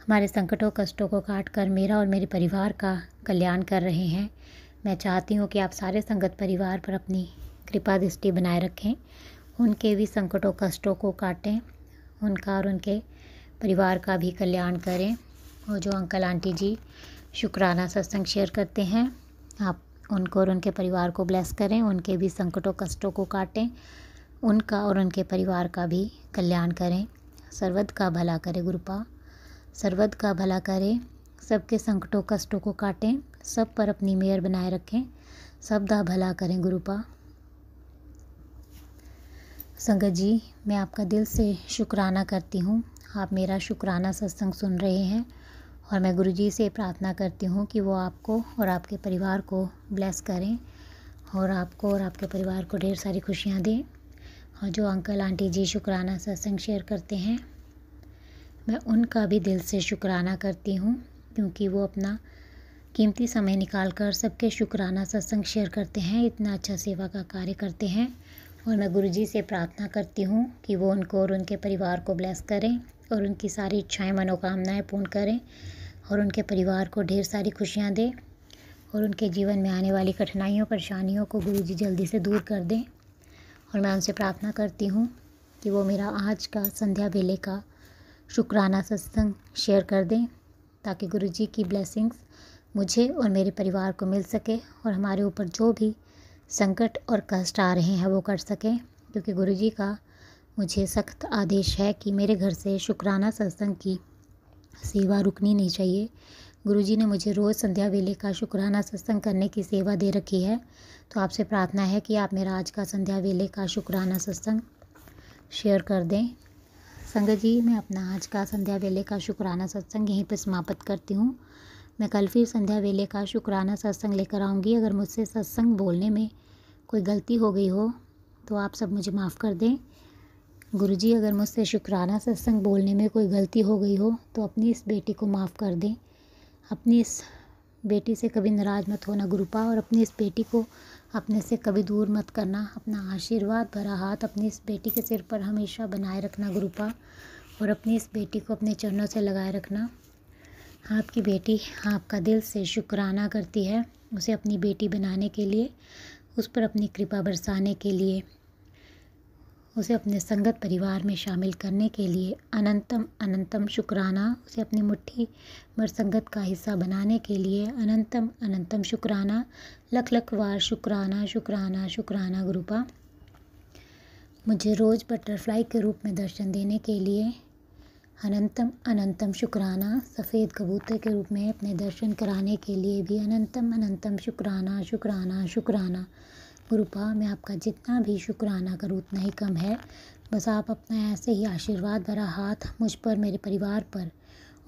हमारे संकटों कष्टों को काट कर मेरा और मेरे परिवार का कल्याण कर रहे हैं, मैं चाहती हूँ कि आप सारे संगत परिवार पर अपनी कृपा दृष्टि बनाए रखें, उनके भी संकटों कष्टों को काटें, उनका और उनके परिवार का भी कल्याण करें। और जो अंकल आंटी जी शुक्राना सत्संग शेयर करते हैं, आप उनको और उनके परिवार को ब्लेस करें, उनके भी संकटों कष्टों को काटें, उनका और उनके परिवार का भी कल्याण करें। सर्वद का भला करे गुरुपा, सर्वद का भला करे, सबके संकटों कष्टों को काटें, सब पर अपनी मेहर बनाए रखें, सब दा भला करें गुरुपा। संगत जी, मैं आपका दिल से शुक्राना करती हूँ, आप मेरा शुक्राना सत्संग सुन रहे हैं और मैं गुरुजी से प्रार्थना करती हूँ कि वो आपको और आपके परिवार को ब्लेस करें और आपको और आपके परिवार को ढेर सारी खुशियाँ दें। और जो अंकल आंटी जी शुक्राना सत्संग शेयर करते हैं, मैं उनका भी दिल से शुक्राना करती हूँ, क्योंकि वो अपना कीमती समय निकाल कर सबके शुक्राना सत्संग शेयर करते हैं, इतना अच्छा सेवा का कार्य करते हैं। और मैं गुरुजी से प्रार्थना करती हूँ कि वो उनको और उनके परिवार को ब्लेस करें और उनकी सारी इच्छाएं मनोकामनाएं पूर्ण करें और उनके परिवार को ढेर सारी खुशियाँ दें और उनके जीवन में आने वाली कठिनाइयों परेशानियों को गुरुजी जल्दी से दूर कर दें। और मैं उनसे प्रार्थना करती हूँ कि वो मेरा आज का संध्या वेले का शुक्राना सत्संग शेयर कर दें, ताकि गुरुजी की ब्लेसिंग्स मुझे और मेरे परिवार को मिल सके और हमारे ऊपर जो भी संकट और कष्ट आ रहे हैं वो कट सकें, क्योंकि गुरुजी का मुझे सख्त आदेश है कि मेरे घर से शुक्राना सत्संग की सेवा रुकनी नहीं चाहिए। गुरुजी ने मुझे रोज़ संध्या वेले का शुक्राना सत्संग करने की सेवा दे रखी है, तो आपसे प्रार्थना है कि आप मेरा आज का संध्या वेले का शुक्राना सत्संग शेयर कर दें। संगत जी, मैं अपना आज का संध्या वेले का शुक्राना सत्संग यहीं पर समाप्त करती हूँ। मैं कल फिर संध्या वेले का शुक्राना सत्संग लेकर आऊँगी। अगर मुझसे सत्संग बोलने में कोई गलती हो गई हो तो आप सब मुझे माफ़ कर दें। गुरुजी, अगर मुझसे शुक्राना सत्संग बोलने में कोई गलती हो गई हो तो अपनी इस बेटी को माफ़ कर दें। अपनी इस बेटी से कभी नाराज़ मत होना गुरुपा, और अपनी इस बेटी को अपने से कभी दूर मत करना। अपना आशीर्वाद भरा हाथ अपनी इस बेटी के सिर पर हमेशा बनाए रखना गुरुपा, और अपनी इस बेटी को अपने चरणों से लगाए रखना। आपकी बेटी आपका दिल से शुक्राना करती है, उसे अपनी बेटी बनाने के लिए, उस पर अपनी कृपा बरसाने के लिए, उसे अपने संगत परिवार में शामिल करने के लिए अनंतम अनंतम शुक्राना, उसे अपनी मुट्ठी भर संगत का हिस्सा बनाने के लिए अनंतम अनंतम शुक्राना, लख लख बार शुक्राना शुक्राना शुक्राना गुरुपा। मुझे रोज़ बटरफ्लाई के रूप में दर्शन देने के लिए अनंतम अनंतम शुक्राना, सफ़ेद कबूतर के रूप में अपने दर्शन कराने के लिए भी अनंतम अनंतम शुक्राना शुक्राना शुक्राना गुरुपा। मैं आपका जितना भी शुक्राना करूँ उतना ही कम है। बस आप अपना ऐसे ही आशीर्वाद भरा हाथ मुझ पर, मेरे परिवार पर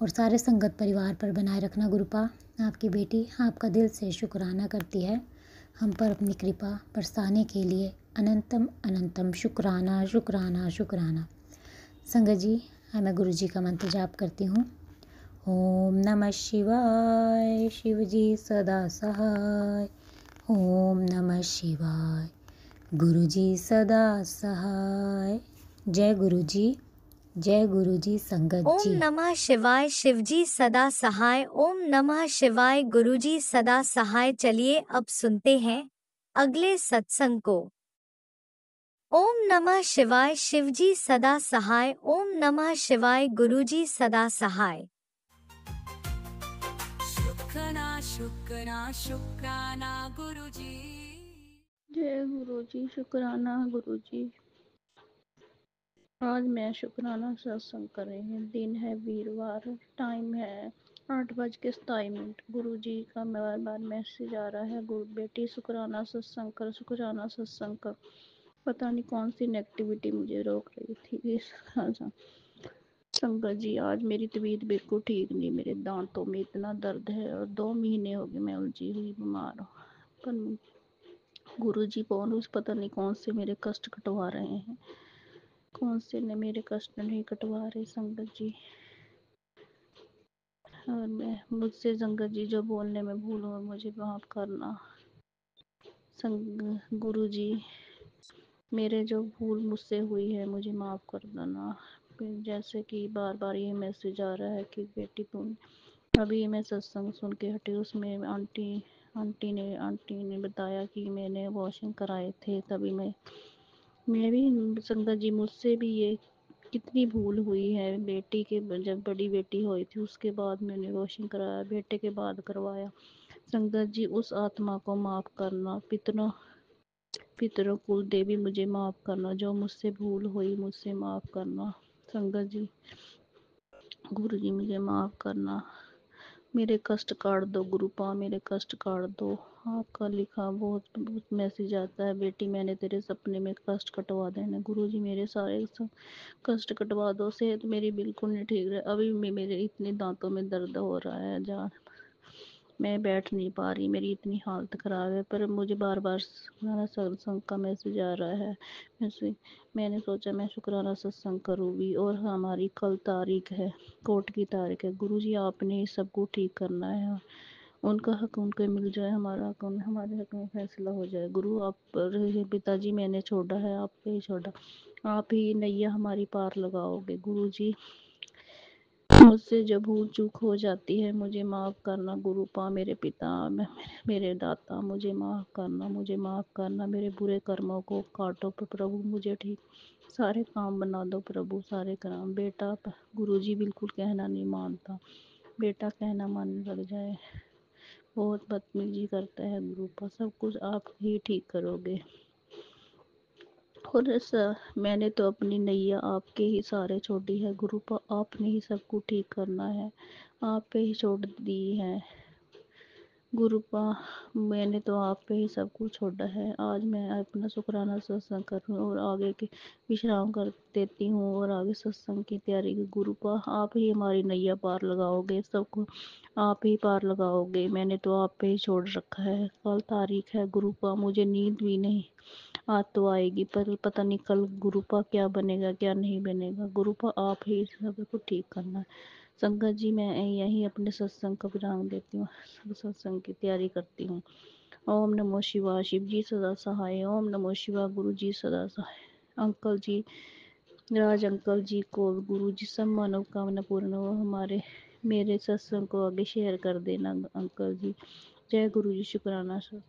और सारे संगत परिवार पर बनाए रखना गुरुपा। आपकी बेटी आपका दिल से शुक्राना करती है, हम पर अपनी कृपा बरसाने के लिए अनंतम अनंतम शुक्राना शुक्राना शुक्राना। संगत जी, मैं गुरुजी का मंत्र जाप करती हूँ। ओम नमः शिवाय, शिव जी सदा सहाय। ओम नमः शिवाय, गुरुजी सदा सहाय। जय गुरुजी, जय गुरुजी संगत ओम जी। नमः शिवाय, शिवजी सदा सहाय। ओम नमः शिवाय, गुरुजी सदा सहाय। चलिए अब सुनते हैं अगले सत्संग को। ओम नमः शिवाय, शिवजी सदा सहाय। ओम नमः शिवाय, गुरुजी सदा सहाय। शुक्राना शुक्राना शुक्राना गुरुजी। जय गुरुजी, शुक्राना गुरुजी। आज मैं शुक्राना सत्संग कर रही हूँ। दिन है वीरवार, टाइम है 8:27। गुरुजी का बार बार मैसेज आ रहा है, गुरु बेटी शुक्राना सत्संग कर, शुक्राना सत्संग कर। पता नहीं कौन सी नेगेटिविटी मुझे रोक रही थी। संगत जी, आज मेरी तबीयत बिल्कुल ठीक नहीं, मेरे दांतों में इतना दर्द है और 2 महीने हो गए मैं उलझी हुई बीमार हूँ। पर गुरुजी पता नहीं कौन से मेरे कष्ट कटवा रहे हैं, कौन से ने मेरे कष्ट नहीं कटवा रहे। संगत जी, और मैं मुझसे संगत जी जो बोलने में भूल हो मुझे माफ़ करना। गुरु जी मेरे जो भूल मुझसे हुई है मुझे माफ़ कर देना। फिर जैसे कि बार बार ये मैसेज आ रहा है कि बेटी तुम अभी मैं सत्संग सुन के हटी, उसमें आंटी ने बताया कि मैंने वॉशिंग कराए थे, तभी मैं भी संगत जी मुझसे भी ये कितनी भूल हुई है। बेटी के जब बड़ी बेटी हुई थी उसके बाद मैंने वॉशिंग कराया, बेटे के बाद करवाया। संगत जी उस आत्मा को माफ़ करना। पितरों कुल देवी मुझे माफ़ करना, जो मुझसे भूल हुई मुझसे माफ़ करना। संगत जी गुरु जी मुझे माफ़ करना। मेरे कष्ट काट दो गुरुपा, मेरे कष्ट काट दो। आपका लिखा बहुत बहुत मैसेज आता है, बेटी मैंने तेरे सपने में कष्ट कटवा देना। गुरु जी मेरे सारे कष्ट कटवा दो। सेहत मेरी बिल्कुल नहीं ठीक है, अभी भी मेरे इतने दांतों में दर्द हो रहा है, जान मैं बैठ नहीं पा रही, मेरी इतनी हालत ख़राब है। पर मुझे बार बार शुक्राना सत्संग का मैसेज आ रहा है। मैंने सोचा मैं शुक्राना सत्संग करूँगी। और हमारी कल तारीख है, कोर्ट की तारीख है। गुरु जी आपने ही सबको ठीक करना है, उनका हक उनको मिल जाए, हमारा हक हमारे हक में फैसला हो जाए। गुरु आप पिताजी मैंने छोड़ा है, आप पे ही छोड़ा, आप ही नैया हमारी पार लगाओगे। गुरु जी मुझसे जो भूल चूक हो जाती है मुझे माफ़ करना। गुरुपा मेरे पिता मेरे दाता मुझे माफ़ करना, मुझे माफ़ करना। मेरे बुरे कर्मों को काटो प्रभु, मुझे ठीक सारे काम बना दो प्रभु, सारे काम। बेटा गुरुजी बिल्कुल कहना नहीं मानता, बेटा कहना मानने लग जाए, बहुत बदतमीजी करता है। गुरुपा सब कुछ आप ही ठीक करोगे। और मैंने तो अपनी नैया आपके ही सहारे छोड़ी है गुरुपा, आपने ही सब कुछ ठीक करना है, आप पे ही छोड़ दी है गुरुपा। मैंने तो आप पे ही सब कुछ छोड़ा है। आज मैं अपना शुक्राना सत्संग करूँ और आगे की विश्राम कर देती हूँ और आगे सत्संग की तैयारी की। गुरुपा आप ही हमारी नैया पार लगाओगे, सबको आप ही पार लगाओगे। मैंने तो आप पे ही छोड़ रखा है। कल तारीख है गुरुपा, मुझे नींद भी नहीं आज तो आएगी, पर पता नहीं कल गुरुपा क्या बनेगा क्या नहीं बनेगा। गुरुपा आप ही सब को ठीक करना है। संगत जी मैं यहीं अपने सत्संग का विराम देती हूँ, सत्संग की तैयारी करती हूँ। ओम नमो शिवाय, शिव जी सदा सहाय। ओम नमो शिवाय, गुरु जी सदा सहाय। अंकल जी, राज अंकल जी को गुरु जी सब मनोकामना पूर्ण हो। हमारे मेरे सत्संग को आगे शेयर कर देना अंकल जी। जय गुरु जी, शुक्राना सर।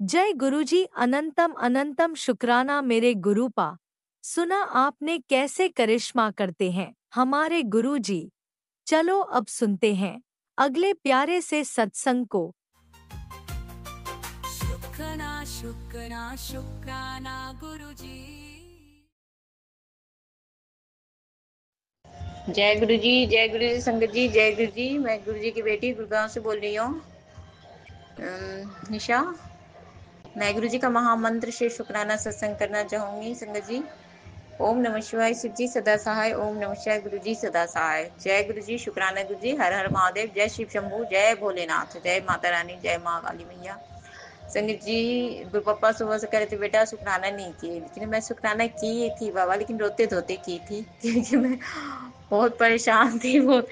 जय गुरुजी, अनंतम अनंतम शुक्राना मेरे गुरुपा। सुना आपने कैसे करिश्मा करते हैं हमारे गुरुजी। चलो अब सुनते हैं अगले प्यारे से सत्संग को। शुक्राना शुक्राना शुक्राना गुरुजी। जय गुरु जी, जय गुरु जी, संगत जी, जय गुरु जी। मैं गुरु जी की बेटी गुड़गांव से बोल रही हूँ, निशा। मैं गुरु जी का महामंत्र से शुक्राना सत्संग करना चाहूंगी। संगत जी, ओम नमः शिवाय, शिव जी सदा सहाय। ओम नमः शिवाय, गुरु जी सदा सहाय। जय गुरु जी, शुक्राना गुरु जी। हर हर महादेव, जय शिव शंभू, जय भोलेनाथ, जय माता रानी, जय माँ काली मैया। संगत जी, गुरु पापा सुबह से कह रहे थे बेटा शुक्राना नहीं की, लेकिन मैं शुक्राना की थी बाबा, लेकिन रोते धोते की थी, क्योंकि मैं बहुत परेशान थी। बहुत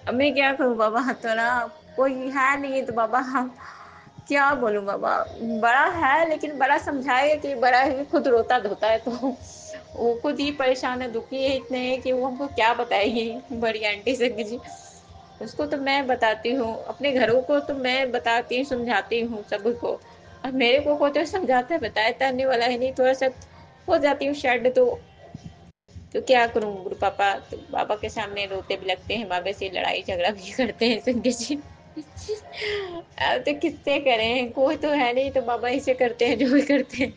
अब मैं क्या करूँ बाबा, तो ना कोई है नहीं तो बाबा हम क्या बोलूं बाबा। बड़ा है लेकिन बड़ा समझाएगा कि बड़ा ही खुद रोता धोता है, तो वो खुद ही परेशान है, दुखी है इतने है कि वो हमको क्या बताएगी बड़ी आंटी संगत जी। उसको तो मैं बताती हूँ, अपने घरों को तो मैं बताती हूँ, समझाती हूँ सबको। अब मेरे को तो समझाता है बताया आने वाला है नहीं, थोड़ा सा हो जाती हूँ शेड। तो क्या करूँ गुरु पापा, तो बाबा के सामने रोते भी लगते हैं, बाबा से लड़ाई झगड़ा भी करते हैं संगत जी। अब तो किससे करें, कोई तो है नहीं, तो बाबा ही से करते हैं जो भी करते हैं।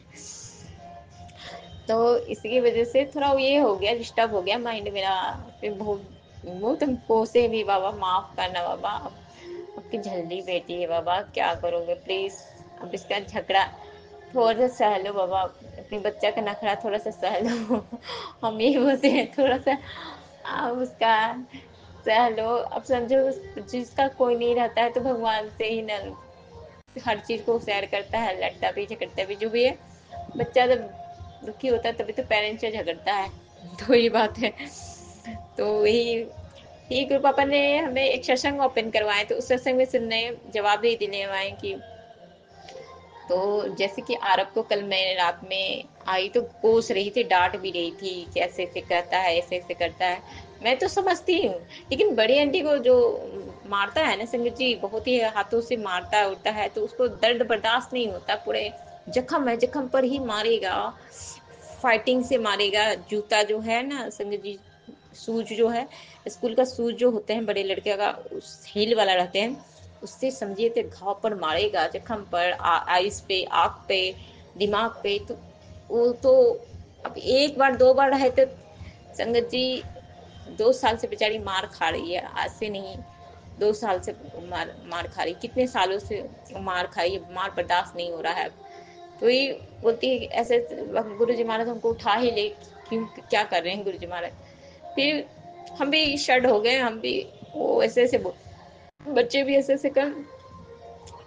तो इसकी वजह से थोड़ा ये हो गया, डिस्टर्ब हो गया माइंड मेरा। फिर वो तुमको से भी बाबा माफ करना बाबा। अब आपकी जल्दी बेटी है बाबा, क्या करोगे प्लीज। अब इसका झगड़ा थोड़ा सा सह लो बाबा, अपने बच्चा का नखरा थोड़ा सा सह लो। हम यही बोलते हैं थोड़ा सा आप उसका सह लो। अब समझो जिसका कोई नहीं रहता है तो भगवान से ही न हर चीज को शेयर करता है, लड़ता भी झगड़ता भी, जो भी है। बच्चा जब दुखी होता है तभी तो पेरेंट्स से झगड़ता है। तो ये बात है। तो वही फिर गुरु पापा ने हमें एक सत्संग ओपन करवाए, तो उस सत्संग में सुनने जवाब भी देने आए कि तो जैसे कि आरब को कल मैं रात में आई तो कोस रही थी, डांट भी रही थी कि ऐसे ऐसे करता है, ऐसे ऐसे करता है। मैं तो समझती हूँ, लेकिन बड़ी आंटी को जो मारता है ना संगत जी, बहुत ही हाथों से मारता उड़ता है, तो उसको दर्द बर्दाश्त नहीं होता, पूरे जख्म है, जख्म पर ही मारेगा, फाइटिंग से मारेगा। जूता जो है ना संगत जी, शूज जो है, स्कूल का शूज जो होते हैं बड़े लड़के का, उस हील वाला रहते हैं, उससे समझिए तो घाव पर मारेगा, जख्म पर, आइस पे, आँख पे, दिमाग पे। तो वो तो अब एक बार दो बार रहे तो संगत जी 2 साल से बेचारी मार खा रही है, आज से नहीं, 2 साल से मार मार खा रही, कितने सालों से मार खाई है, मार बर्दाश्त नहीं हो रहा है। तो ये बोलती है कि ऐसे गुरु जी महाराज हमको उठा ही ले, क्यों क्या कर रहे हैं गुरु जी महाराज। फिर हम भी शड हो गए, हम भी वो ऐसे ऐसे बच्चे भी ऐसे ऐसे कर,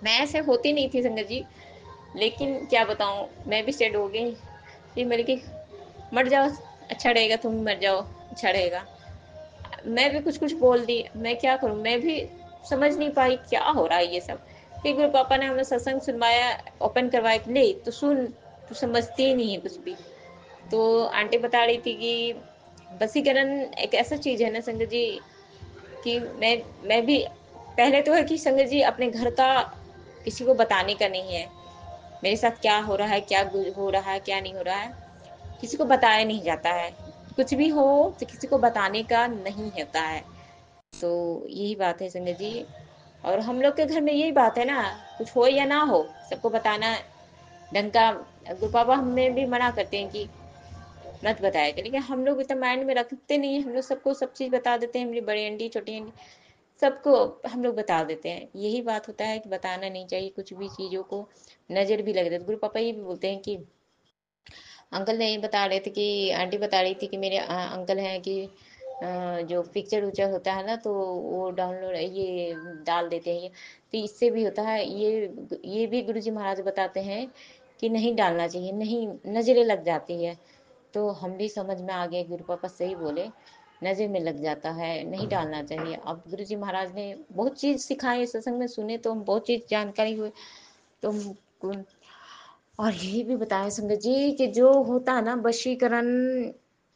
मैं ऐसे होती नहीं थी संगत जी, लेकिन क्या बताऊं, मैं भी सेड हो गई। फिर मैंने कि मर जाओ अच्छा रहेगा, तुम मर जाओ अच्छा रहेगा। मैं भी कुछ कुछ बोल दी, मैं क्या करूं, मैं भी समझ नहीं पाई क्या हो रहा है ये सब। फिर गुरु पापा ने हमें सत्संग सुनवाया, ओपन करवाया कि ले तो सुन, तू समझती ही नहीं है कुछ भी। तो आंटी बता रही थी कि वसीकरण एक ऐसा चीज है ना संगत जी, कि मैं भी पहले तो है कि संगत जी अपने घर का किसी को बताने का नहीं है, मेरे साथ क्या हो रहा है, क्या हो रहा है, क्या नहीं हो रहा है, किसी को बताया नहीं जाता है। कुछ भी हो तो किसी को बताने का नहीं होता है। तो यही बात है संगत जी, और हम लोग के घर में यही बात है ना, कुछ हो या ना हो सबको बताना ढंग का। गुरु पापा हमें भी मना करते हैं कि मत बताया करें, लेकिन हम लोग इतना माइंड में रखते नहीं है, हम लोग सबको सब चीज बता देते हैं, मेरी बड़ी आंटी छोटी आंटी सबको हम लोग बता देते हैं। यही बात होता है कि बताना नहीं चाहिए कुछ भी चीजों को, नजर भी लग रही है। गुरु पापा ये भी बोलते हैं कि अंकल ने बता रहे थे कि आंटी बता रही थी कि मेरे अंकल हैं कि जो पिक्चर उच्चर होता है ना, तो वो डाउनलोड ये डाल देते हैं, तो इससे भी होता है। ये भी गुरुजी महाराज बताते हैं कि नहीं डालना चाहिए, नहीं नजरें लग जाती है। तो हम भी समझ में आ गए, गुरु पापा सही बोले, नजर में लग जाता है, नहीं डालना चाहिए। अब गुरुजी महाराज ने बहुत चीज सिखाए, सत्संग में सुने तो हम बहुत चीज जानकारी हुई। तो और यही भी बताया संगत जी कि जो होता है ना वशीकरण,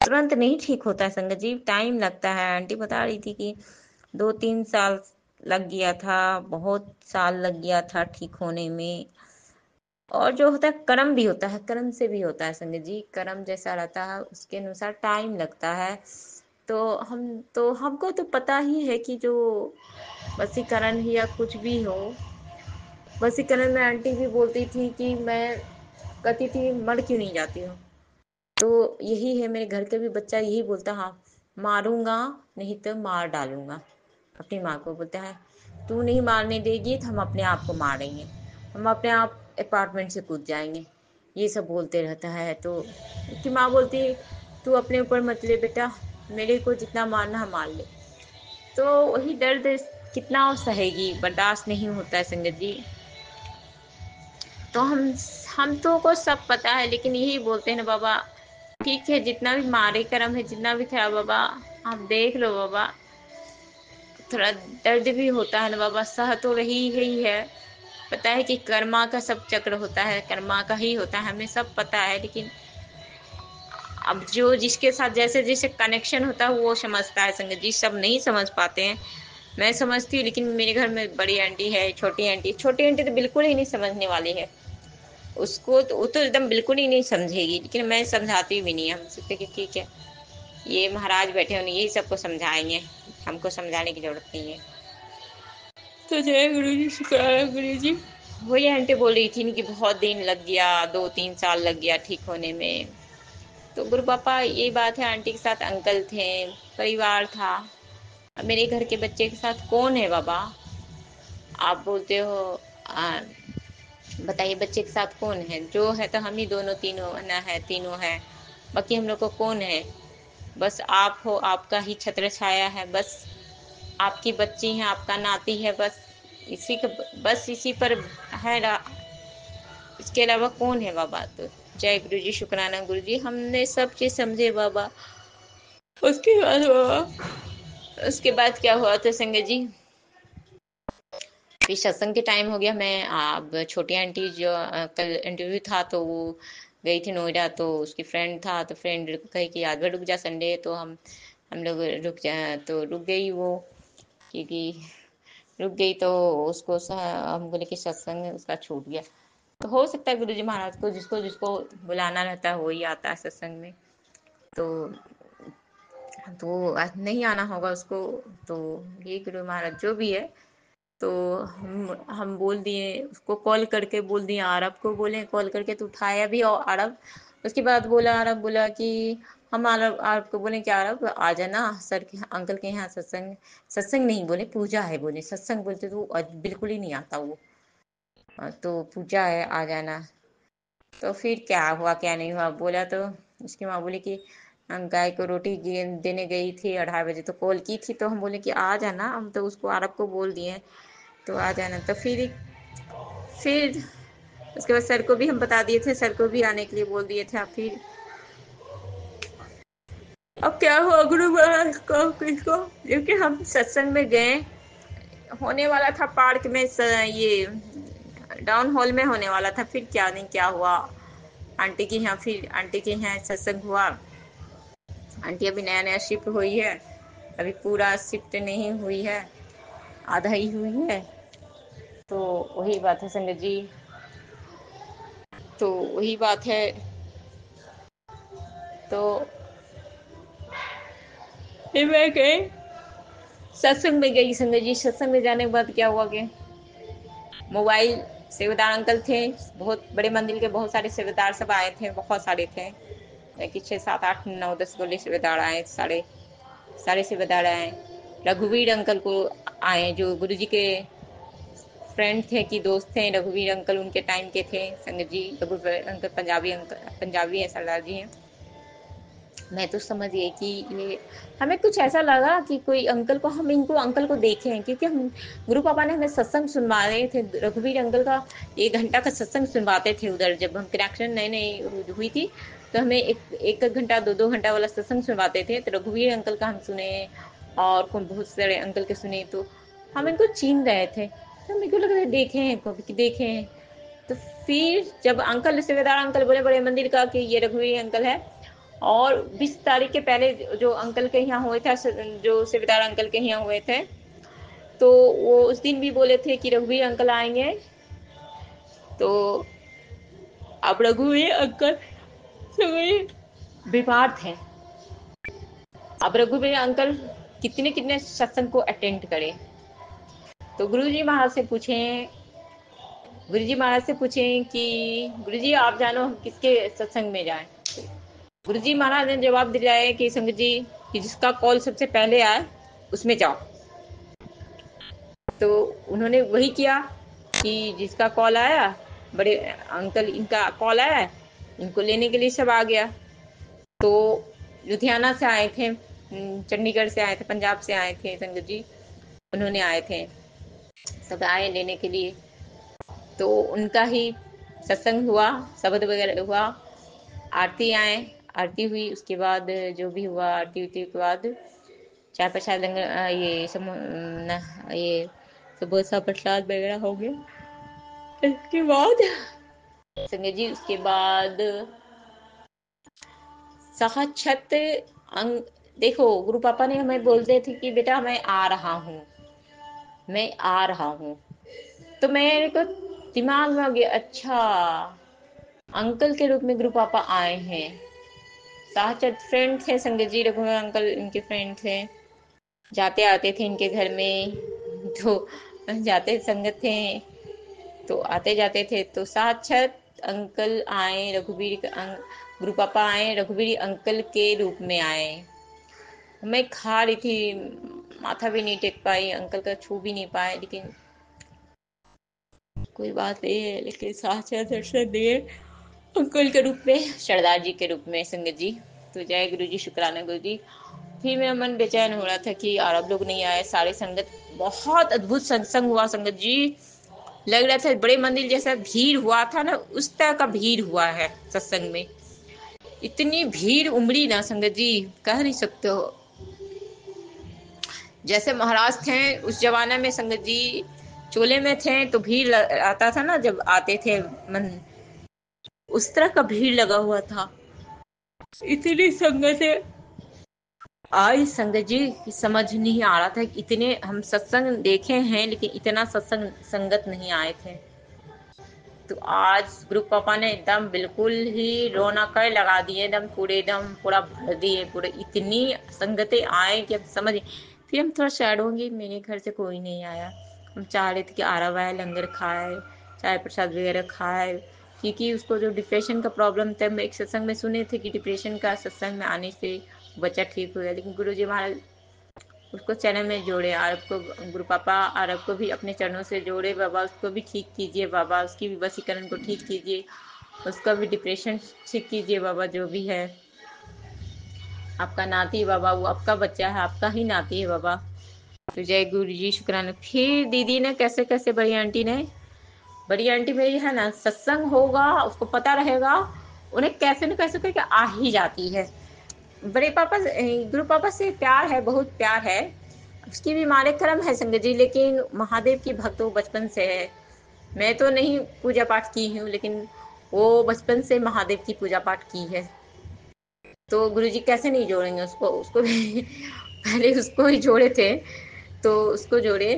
तुरंत नहीं ठीक होता है संगत जी, टाइम लगता है। आंटी बता रही थी कि 2-3 साल लग गया था, बहुत साल लग गया था ठीक होने में। और जो होता है कर्म भी होता है, कर्म से भी होता है संगत जी, कर्म जैसा रहता है उसके अनुसार टाइम लगता है। तो हमको तो पता ही है कि जो वशीकरण या कुछ भी हो, वशीकरण में आंटी भी बोलती थी कि मैं कहती थी मर क्यों नहीं जाती हूँ। तो यही है, मेरे घर के भी बच्चा यही बोलता, हाँ मारूंगा नहीं तो मार डालूंगा। अपनी माँ को बोलता है तू नहीं मारने देगी तो हम अपने आप को मारेंगे, हम अपने आप अपार्टमेंट से कूद जाएंगे, ये सब बोलते रहता है। तो उसकी माँ बोलती है तू अपने ऊपर मत ले बेटा, मेरे को जितना मारना है मार ले। तो वही दर्द कितना सहेगी, बर्दाश्त नहीं होता है संगत जी। तो हम तो को सब पता है, लेकिन यही बोलते हैं ना बाबा, ठीक है जितना भी मारे कर्म है, जितना भी था बाबा आप देख लो बाबा, थोड़ा दर्द भी होता है ना बाबा, सह तो रही ही है। पता है कि कर्मा का सब चक्र होता है, कर्मा का ही होता है, हमें सब पता है। लेकिन अब जो जिसके साथ जैसे जैसे कनेक्शन होता है वो समझता है संगत जी, सब नहीं समझ पाते हैं। मैं समझती हूँ, लेकिन मेरे घर में बड़ी आंटी है, छोटी आंटी तो बिल्कुल ही नहीं समझने वाली है, उसको तो वो तो एकदम बिल्कुल ही नहीं समझेगी। लेकिन मैं समझाती भी नहीं, हम सोचते कि ठीक है ये महाराज बैठे होने यही सबको समझाएंगे, हमको समझाने की जरूरत नहीं है। तो जय गुरु जी, शुक्राना गुरु जी। वही आंटी बोल रही थी कि बहुत दिन लग गया, 2-3 साल लग गया ठीक होने में। तो गुरु पापा ये बात है, आंटी के साथ अंकल थे, परिवार था। अब मेरे घर के बच्चे के साथ कौन है बाबा, आप बोलते हो बताइए बच्चे के साथ कौन है, जो है तो हम ही दोनों तीनों ना है, तीनों है, बाकी हम लोग को कौन है। बस आप हो, आपका ही छत्र छाया है, बस आपकी बच्ची है, आपका नाती है, बस इसी का, बस इसी पर है, इसके अलावा कौन है बाबा। तो जय गुरु जी, शुक्राना गुरु जी, हमने सब चीज समझे बाबा। उसके बाद बाबा उसके बाद क्या हुआ था संगत जी, फिर सत्संग के टाइम हो गया। मैं अब छोटी आंटी जो कल इंटरव्यू था तो वो गई थी नोएडा, तो उसकी फ्रेंड था, तो फ्रेंड कही कि आज भर रुक जा, संडे तो हम लोग रुक जा, तो रुक गई वो, क्योंकि रुक गई तो उसको हम बोले कि सत्संग उसका छूट गया। तो हो सकता है गुरुजी महाराज को जिसको जिसको बुलाना रहता है वही आता है सत्संग में, तो आज नहीं आना होगा उसको। तो ये गुरु महाराज जो भी है, तो हम बोल दिए उसको, कॉल करके बोल दिए, आरब को बोले कॉल करके, तो उठाया भी। और आरब उसके बाद बोला, आरब बोला कि हम आरब आरब को बोले कि आरब आ जाना सर के अंकल के यहाँ सत्संग, सत्संग नहीं बोले पूजा है, बोले सत्संग बोलते तो बिल्कुल ही नहीं आता वो, तो पूजा है आ जाना। तो फिर क्या हुआ क्या नहीं हुआ बोला, तो उसकी माँ बोली कि गाय को रोटी देने गई थी 2:30 बजे, तो कॉल की थी, तो हम बोले कि आ जाना, हम तो उसको अरब को बोल दिए तो आ जाना। तो फिर उसके बाद सर को भी हम बता दिए थे, सर को भी आने के लिए बोल दिए थे। फिर अब क्या हुआ गुरु महाराज को किसको, क्योंकि हम सत्संग में गए, होने वाला था पार्क में, ये डाउन हॉल में होने वाला था, फिर क्या नहीं क्या हुआ आंटी के यहाँ, फिर आंटी के यहाँ सत्संग हुआ। आंटी अभी नया नया शिफ्ट हुई है, अभी पूरा शिफ्ट नहीं हुई है, आधा ही हुई है। तो वही बात है संगत जी, तो वही बात है। तो फिर मैं गई सत्संग में, गई संगत जी। सत्संग में जाने के बाद क्या हुआ कि मोबाइल, सेवादार अंकल थे, बहुत बड़े मंदिर के बहुत सारे सेवादार सब आए थे, बहुत सारे थे कि 6 7 8 9 10 गोले सेवादार आए, सारे सारे सेवादार आए। रघुवीर अंकल को आए, जो गुरुजी के फ्रेंड थे कि दोस्त थे, रघुवीर अंकल उनके टाइम के थे संगत जी। रघुवीर अंकल पंजाबी अंकल, पंजाबी है, सरदार जी हैं। मैं तो समझ गई कि ये, हमें कुछ ऐसा लगा कि कोई अंकल को, हम इनको अंकल को देखे हैं, क्योंकि हम गुरु पापा ने हमें सत्संग सुनवा रहे थे, रघुवीर अंकल का 1 घंटा का सत्संग सुनवाते थे उधर, जब हम कनेक्शन नई नई हुई थी तो हमें एक घंटा 2 घंटा वाला सत्संग सुनवाते थे। तो रघुवीर अंकल का हम सुने और बहुत सारे अंकल के सुने, तो हम इनको चीन रहे थे, तो मेरे को लग रहा है देखे हैं, कभी देखे हैं। तो फिर जब अंकल, सेवेदार अंकल बोले बड़े मंदिर का कि ये रघुवीर अंकल है, और 20 तारीख के पहले जो अंकल के यहाँ हुए थे, जो सेवेदार अंकल के यहाँ हुए थे, तो वो उस दिन भी बोले थे कि रघुवीर अंकल आएंगे। तो अब रघुवीर अंकल बीमार थे, अब रघुवीर अंकल कितने कितने सत्संग को अटेंड करे। तो गुरुजी महाराज से पूछें, गुरुजी महाराज से पूछें कि गुरुजी आप जानो हम किसके सत्संग में जाएं। गुरुजी महाराज ने जवाब दिलाया कि संगत जी कि जिसका कॉल सबसे पहले आए उसमें जाओ। तो उन्होंने वही किया कि जिसका कॉल आया, बड़े अंकल इनका कॉल आया, इनको लेने के लिए सब आ गया। तो लुधियाना से आए थे, चंडीगढ़ से आए थे, पंजाब से आए थे संगत जी, उन्होंने आए थे, सब आए लेने के लिए। तो उनका ही सत्संग हुआ, शब्द वगैरह हुआ, आरती आए, आरती हुई, उसके बाद जो भी हुआ आरती के बाद चाय प्रसाद लंगर, ये सुबह सा प्रसाद वगैरह हो गया। इसके बाद संगत जी, उसके बाद साक्षात देखो गुरु पापा ने हमें बोलते थे कि बेटा मैं आ रहा हूँ, मैं आ रहा हूँ। तो मेरे को दिमाग में आ गया, अच्छा अंकल के रूप में गुरु पापा आए हैं। साक्षात फ्रेंड थे संगत जी, रघुवर अंकल इनके फ्रेंड थे, जाते आते थे इनके घर में, तो जाते संगत थे तो आते जाते थे। तो साक्षात अंकल आए, रघुवीर गुरु पापा आए, रघुवीर अंकल के रूप में आए। मैं खा रही थी, माथा भी नहीं टेक पाई, अंकल का छू भी नहीं पाए, लेकिन कोई बात नहीं है, लेकिन साक्षात दर्शन दिए अंकल के रूप में, सरदार जी के रूप में संगत जी। तो जय गुरु जी, शुक्राना गुरु जी। फिर मेरा मन बेचैन हो रहा था कि अरब लोग नहीं आए, सारे संगत, बहुत अद्भुत सत्संग हुआ संगत जी, लग रहा था बड़े मंदिर जैसा भीड़ हुआ था ना, उस तरह का भीड़ हुआ है सत्संग में। इतनी भीड़ उमड़ी ना संगत जी, कह नहीं सकते हो। जैसे महाराज थे उस जमाने में संगत जी चोले में थे तो भीड़ आता था ना जब आते थे मन, उस तरह का भीड़ लगा हुआ था। इतनी संगतें आई संगत जी की समझ नहीं आ रहा था। इतने हम सत्संग देखे हैं लेकिन इतना सत्संग संगत नहीं आए थे। तो आज गुरु पापा ने एकदम बिल्कुल ही रौनक लगा दिए, एकदम पूरे एकदम पूरा भर दिए पूरे। इतनी संगतें आए कि अब समझ। फिर हम थोड़ा सैड होंगे, मेरे घर से कोई नहीं आया। हम चाह रहे थे कि आरव आए, लंगर खाए, चाय प्रसाद वगैरह खाए, क्योंकि उसको जो डिप्रेशन का प्रॉब्लम था, मैं एक सत्संग में सुने थे कि डिप्रेशन का सत्संग में आने से बच्चा ठीक हो गया। लेकिन गुरु जी महाराज उसको चरण में जोड़े। आरब को गुरु पापा आरब को भी अपने चरणों से जोड़े। बाबा उसको भी ठीक कीजिए, बाबा उसकी भी वसीकरण को ठीक कीजिए, उसका भी डिप्रेशन ठीक कीजिए बाबा। जो भी है आपका नाती है बाबा, वो आपका बच्चा है, आपका ही नाती है बाबा। तो जय गुरु जी, शुक्राना। फिर दीदी ने कैसे कैसे, बड़ी आंटी मेरी है ना, सत्संग होगा उसको पता रहेगा, उन्हें कैसे न कैसे करके आ ही जाती है। बड़े पापा गुरु पापा से प्यार है, बहुत प्यार है। उसकी भी माने कर्म है संगत जी, लेकिन महादेव की भक्त वो बचपन से है। मैं तो नहीं पूजा पाठ की हूँ, लेकिन वो बचपन से महादेव की पूजा पाठ की है। तो गुरुजी कैसे नहीं जोड़ेंगे उसको भी पहले उसको ही जोड़े थे तो उसको जोड़े।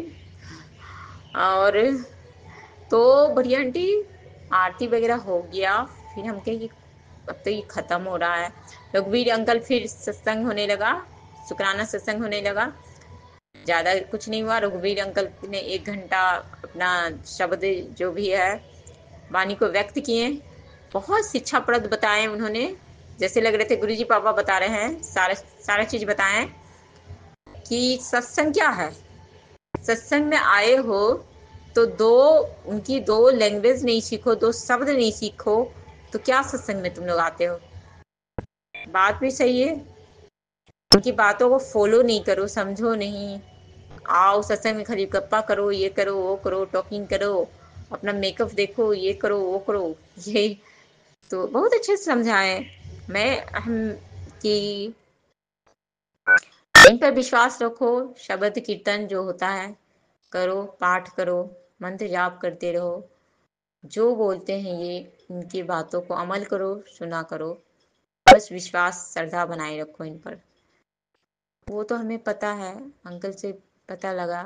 और तो बढ़िया आंटी आरती वगैरह हो गया। फिर हम कहे कि अब तो ये खत्म हो रहा है। रघुवीर अंकल फिर सत्संग होने लगा, शुक्राना सत्संग होने लगा। ज्यादा कुछ नहीं हुआ। रघुवीर अंकल ने 1 घंटा अपना शब्द जो भी है वाणी को व्यक्त किए। बहुत शिक्षाप्रद बताए उन्होंने, जैसे लग रहे थे गुरुजी पापा बता रहे हैं। सारा सारा चीज बताएं कि सत्संग क्या है। सत्संग में आए हो तो उनकी 2 लैंग्वेज नहीं सीखो, 2 शब्द नहीं सीखो, तो क्या सत्संग में तुम लोग आते हो। बात भी सही है। उनकी बातों को फॉलो नहीं करो, समझो नहीं, आओ सत्संग में खाली गप्पा करो, ये करो वो करो, टॉकिंग करो, अपना मेकअप देखो, ये करो वो करो। ये तो बहुत अच्छे से समझाए मैं हम कि इन पर विश्वास रखो। शब्द कीर्तन जो होता है करो, पाठ करो, मंत्र जाप करते रहो, जो बोलते हैं ये इनकी बातों को अमल करो, सुना करो। बस विश्वास श्रद्धा बनाए रखो इन पर। वो तो हमें पता है, अंकल से पता लगा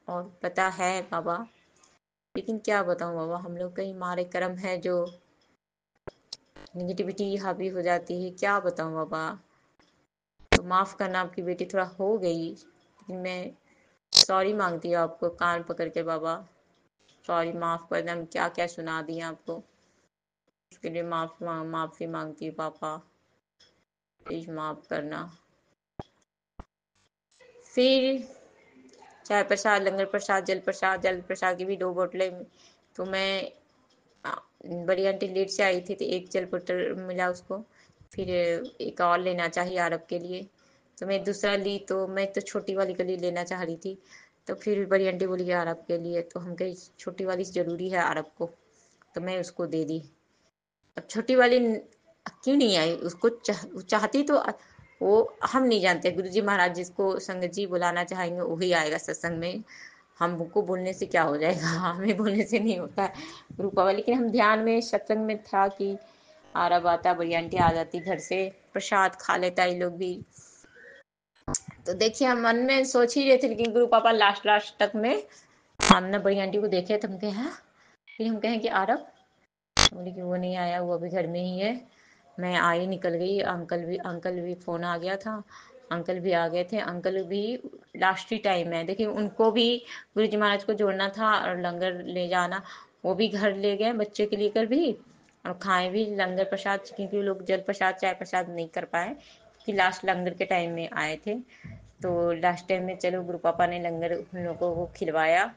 और पता है बाबा। लेकिन क्या बताऊं बाबा, हम लोग कहीं मारे कर्म है जो निगेटिविटी हावी हो जाती है। क्या बताऊं बाबा। तो माफ करना, आपकी बेटी थोड़ा हो गई, लेकिन मैं सॉरी मांगती हूँ आपको कान पकड़ के बाबा। सॉरी, माफ कर देना, क्या क्या सुना दिया आपको, उसके लिए माफी मांगती हूँ पापा, प्लीज माफ करना। फिर चाय प्रसाद, लंगर प्रसाद, जल प्रसाद की भी 2 बोतलें। तो मैं बड़ी आंटी लेट से आई थी तो 1 जल बोतल मिला उसको, फिर एक और लेना चाहिए आरब के लिए। तो मैं दूसरा ली, तो मैं तो छोटी वाली के लिए लेना चाह रही थी। तो फिर बड़ी आंटी बोली आरब के लिए, तो हम कही छोटी वाली जरूरी है आरब को, तो मैं उसको दे दी। अब छोटी वाली क्यों नहीं आई, उसको चाहती तो वो हम नहीं जानते। गुरुजी महाराज जिसको संगत जी बुलाना चाहेंगे वही आएगा सत्संग में। हमको बोलने से क्या हो जाएगा, हमें बोलने से नहीं होता है गुरु पापा। लेकिन हम ध्यान में सत्संग में था कि आरब आता, बड़ी आंटी आ जाती घर से, प्रसाद खा लेता ये लोग भी। तो देखिए हम मन में सोच ही रहे थे, लेकिन गुरु पापा लास्ट लास्ट तक में हमने बड़ी आंटी को देखे तो हम कहे हाँ। फिर हम कहें कि आरब, बोली कि वो नहीं आया, वो अभी घर में ही है। मैं आई निकल गई। अंकल भी फोन आ गया था, अंकल भी आ गए थे। अंकल भी लास्ट ही टाइम है, देखिए उनको भी गुरु जी महाराज को जोड़ना था और लंगर ले जाना। वो भी घर ले गए बच्चे के लेकर भी, और खाए भी लंगर प्रसाद, क्योंकि लोग जल प्रसाद चाय प्रसाद नहीं कर पाए कि लास्ट लंगर के टाइम में आए थे। तो लास्ट टाइम में चलो गुरु पापा ने लंगर उन लोगों को खिलवाया,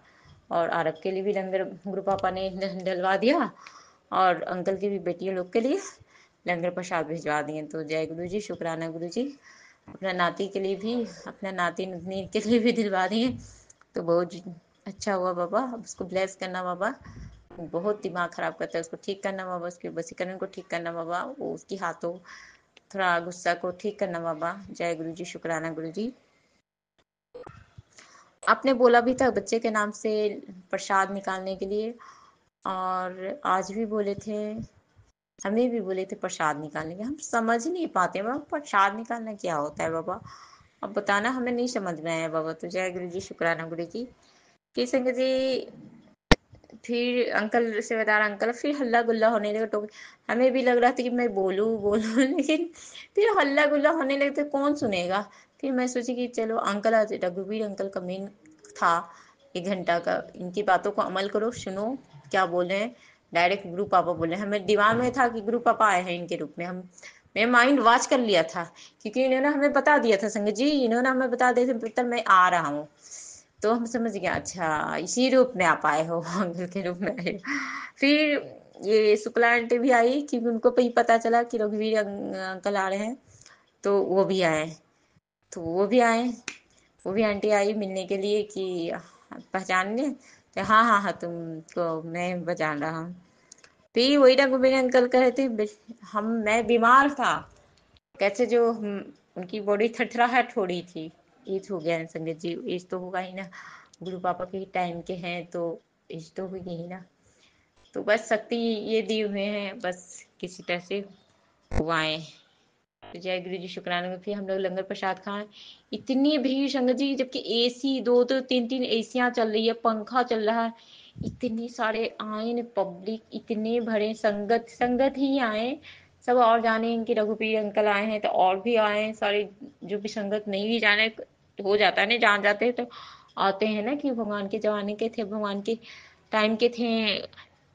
और आरब के लिए भी लंगर गुरु पापा ने डलवा दिया, और अंकल की भी बेटियों लोग के लिए लंगर प्रसाद भिजवा दिए। तो जय गुरु जी, शुक्राना गुरु जी। अपना नाती के लिए भी, अपना नाती नुतनी के लिए भी दिलवा दिए। तो बहुत अच्छा हुआ बाबा। अब उसको ब्लेस करना बाबा, बहुत दिमाग खराब करता है, उसको ठीक करना बाबा, उसके वसीकरण को ठीक करना बाबा, वो उसकी हाथों थोड़ा गुस्सा को ठीक करना बाबा। जय गुरु जी, शुक्राना गुरु जी। आपने बोला भी था बच्चे के नाम से प्रसाद निकालने के लिए, और आज भी बोले थे, हमें भी बोले थे प्रसाद निकालने के। हम समझ नहीं पाते बाबा प्रसाद निकालना क्या होता है बाबा, अब बताना, हमें नहीं समझ में आया बाबा। तो जय गुरु जी, शुक्राना गुरु जी। कि संगत जी फिर अंकल से बता रहा, अंकल फिर हल्ला गुल्ला होने लगा। तो हमें भी लग रहा था कि मैं बोलूं बोलूं लेकिन फिर हल्ला गुल्ला होने लगे तो कौन सुनेगा। फिर मैं सोची कि चलो अंकल, आज रघुवीर अंकल का मेन था 1 घंटा का, इनकी बातों को अमल करो, सुनो क्या बोल रहे हैं। डायरेक्ट गुरु पापा बोले, हमें दिमाग में था कि गुरु पापा आए हैं इनके रूप में। हम मैं माइंड वॉच कर लिया था, क्योंकि इन्होंने हमें बता दिया था संगत जी, इन्होंने हमें बता दिया था पुत्र मैं आ रहा हूँ। तो हम समझ गए, अच्छा इसी रूप में आप आए हो, अंकल के रूप में आए हो। फिर ये शुक्ला आंटी भी आई, क्योंकि उनको भी पता चला कि रघुवीर अंकल आ रहे हैं, तो वो भी आए। तो वो भी आंटी आई मिलने के लिए कि पहचानने। तो हाँ हाँ हाँ, तुमको मैं पहचान रहा हूँ। फिर वही रघुवीर अंकल कह रहे थे, मैं बीमार था, कैसे जो उनकी बॉडी थरथराहट हो रही थी। एज हो गया है संगत जी, एज तो होगा ही ना, गुरु पापा के टाइम के हैं तो एज तो होगी ही ना। तो बस शक्ति ये दिए हुए हैं, बस किसी तरह से हुआ है। तो जय गुरु जी, शुक्राना। में फिर हम लोग लंगर प्रसाद खाएं, इतनी भीड़ संगत जी, जबकि एसी 2-2 3-3 एसियां चल रही है, पंखा चल रहा है, इतने सारे आए न पब्लिक, इतने भरे, संगत संगत ही आए सब। और जाने इनके रघुपीर अंकल आए हैं तो और भी आए हैं सारे, जो भी संगत नहीं भी जाने हो जाता है ना, जान जाते हैं तो आते हैं ना, कि भगवान के जमाने के थे, भगवान के टाइम के थे,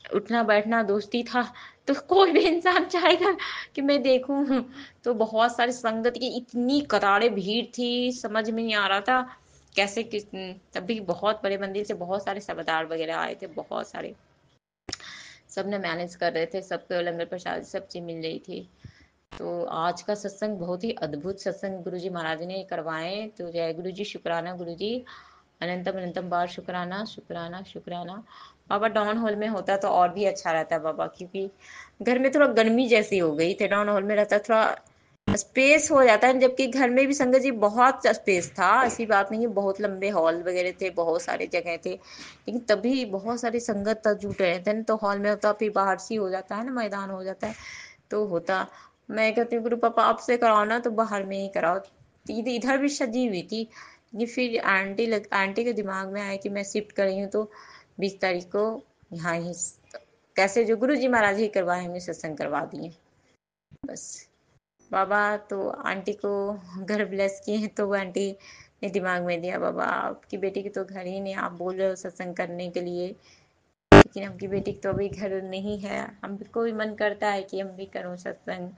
उठना बैठना दोस्ती था, तो कोई भी इंसान चाहेगा कि मैं देखूं। तो बहुत सारी संगत की इतनी कतारें भीड़ थी, समझ में नहीं आ रहा था कैसे किस। तभी बहुत बड़े मंदिर से बहुत सारे सबदार वगैरह आए थे, बहुत सारे, सब ने मैनेज कर रहे थे, सबको लंगर प्रसाद सब चीज मिल रही थी। तो आज का सत्संग बहुत ही अद्भुत सत्संग गुरु जी महाराज ने करवाए। तो जय गुरु जी, शुक्राना गुरु जी, अनंतम अनंतम बार शुक्राना शुक्राना शुक्राना। बाबा डाउन हॉल में होता तो और भी अच्छा रहता बाबा, क्योंकि घर में थोड़ा गर्मी जैसी हो गई थी, डाउन हॉल में रहता थोड़ा स्पेस हो जाता है, जबकि घर में भी संगत जी बहुत स्पेस था, ऐसी बात नहीं है, बहुत लंबे हॉल वगैरह थे, बहुत सारे जगह थे, लेकिन तभी बहुत सारी संगत तक जुट रहे थे। तो हॉल में होता, फिर बाहर से हो जाता है ना, मैदान हो जाता है तो होता। मैं कहती हूँ गुरु पापा आपसे कराओ ना, तो बाहर में ही कराओ। इधर भी सजी हुई थी, ये फिर आंटी के दिमाग में आया कि मैं शिफ्ट कर रही हूँ, तो 20 तारीख को यहाँ ही कैसे जो गुरु जी महाराज ही करवाएंगे सत्संग करवा दिए बस। बाबा तो आंटी को घर ब्लेस किए हैं, तो वो आंटी ने दिमाग में दिया, बाबा आपकी बेटी की तो घर ही नहीं, आप बोल रहे हो सत्संग करने के लिए, लेकिन आपकी बेटी तो अभी घर नहीं है। हमको भी मन करता है कि हम भी करूँ सत्संग,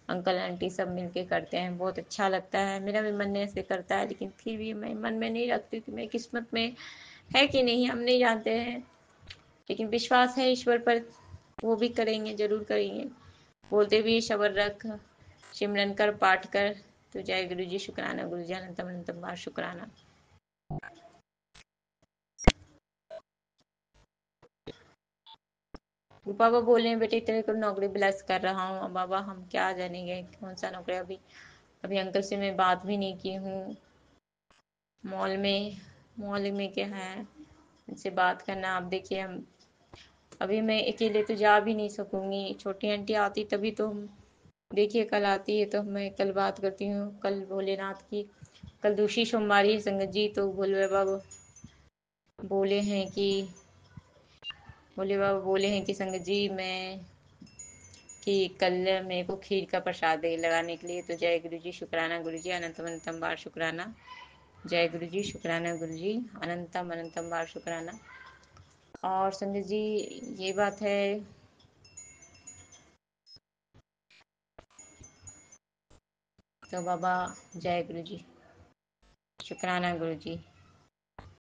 अंकल आंटी सब मिलके करते हैं, बहुत अच्छा लगता है, मेरा भी मन ऐसे करता है, लेकिन फिर भी मैं मन में नहीं रखती कि मेरी किस्मत में है कि नहीं, हम नहीं जानते हैं, लेकिन विश्वास है ईश्वर पर, वो भी करेंगे, जरूर करेंगे। बोलते भी शबर रख, सिमरन कर, पाठ कर। तो जय गुरु जी, शुक्राना गुरु जी, अनंतम अनंतम बार शुक्राना। पापा बोले हैं बेटे तेरे को नौकरी ब्लेस कर रहा हूँ। बाबा हम क्या जानेंगे कौन सा नौकरी, अभी अभी अंकल से मैं बात भी नहीं की हूँ। मॉल में क्या है, उनसे बात करना। आप देखिए, हम अभी मैं अकेले तो जा भी नहीं सकूंगी, छोटी आंटी आती तभी तो हम, देखिए कल आती है तो मैं कल बात करती हूँ। कल भोलेनाथ की, कल दूसरी सोमवारी है संगत जी, तो भोले बाबा बोले हैं कि संगत जी मैं कि कल मेरे को खीर का प्रसाद लगाने के लिए। तो जय गुरु जी, शुक्राना गुरु जी, अनंतम अनंतम बार शुक्राना। जय गुरु जी, शुक्राना गुरु जी, अनंतम अनंतम बार शुक्राना। और संगत जी ये बात है, तो बाबा जय गुरु जी, शुक्राना गुरु जी।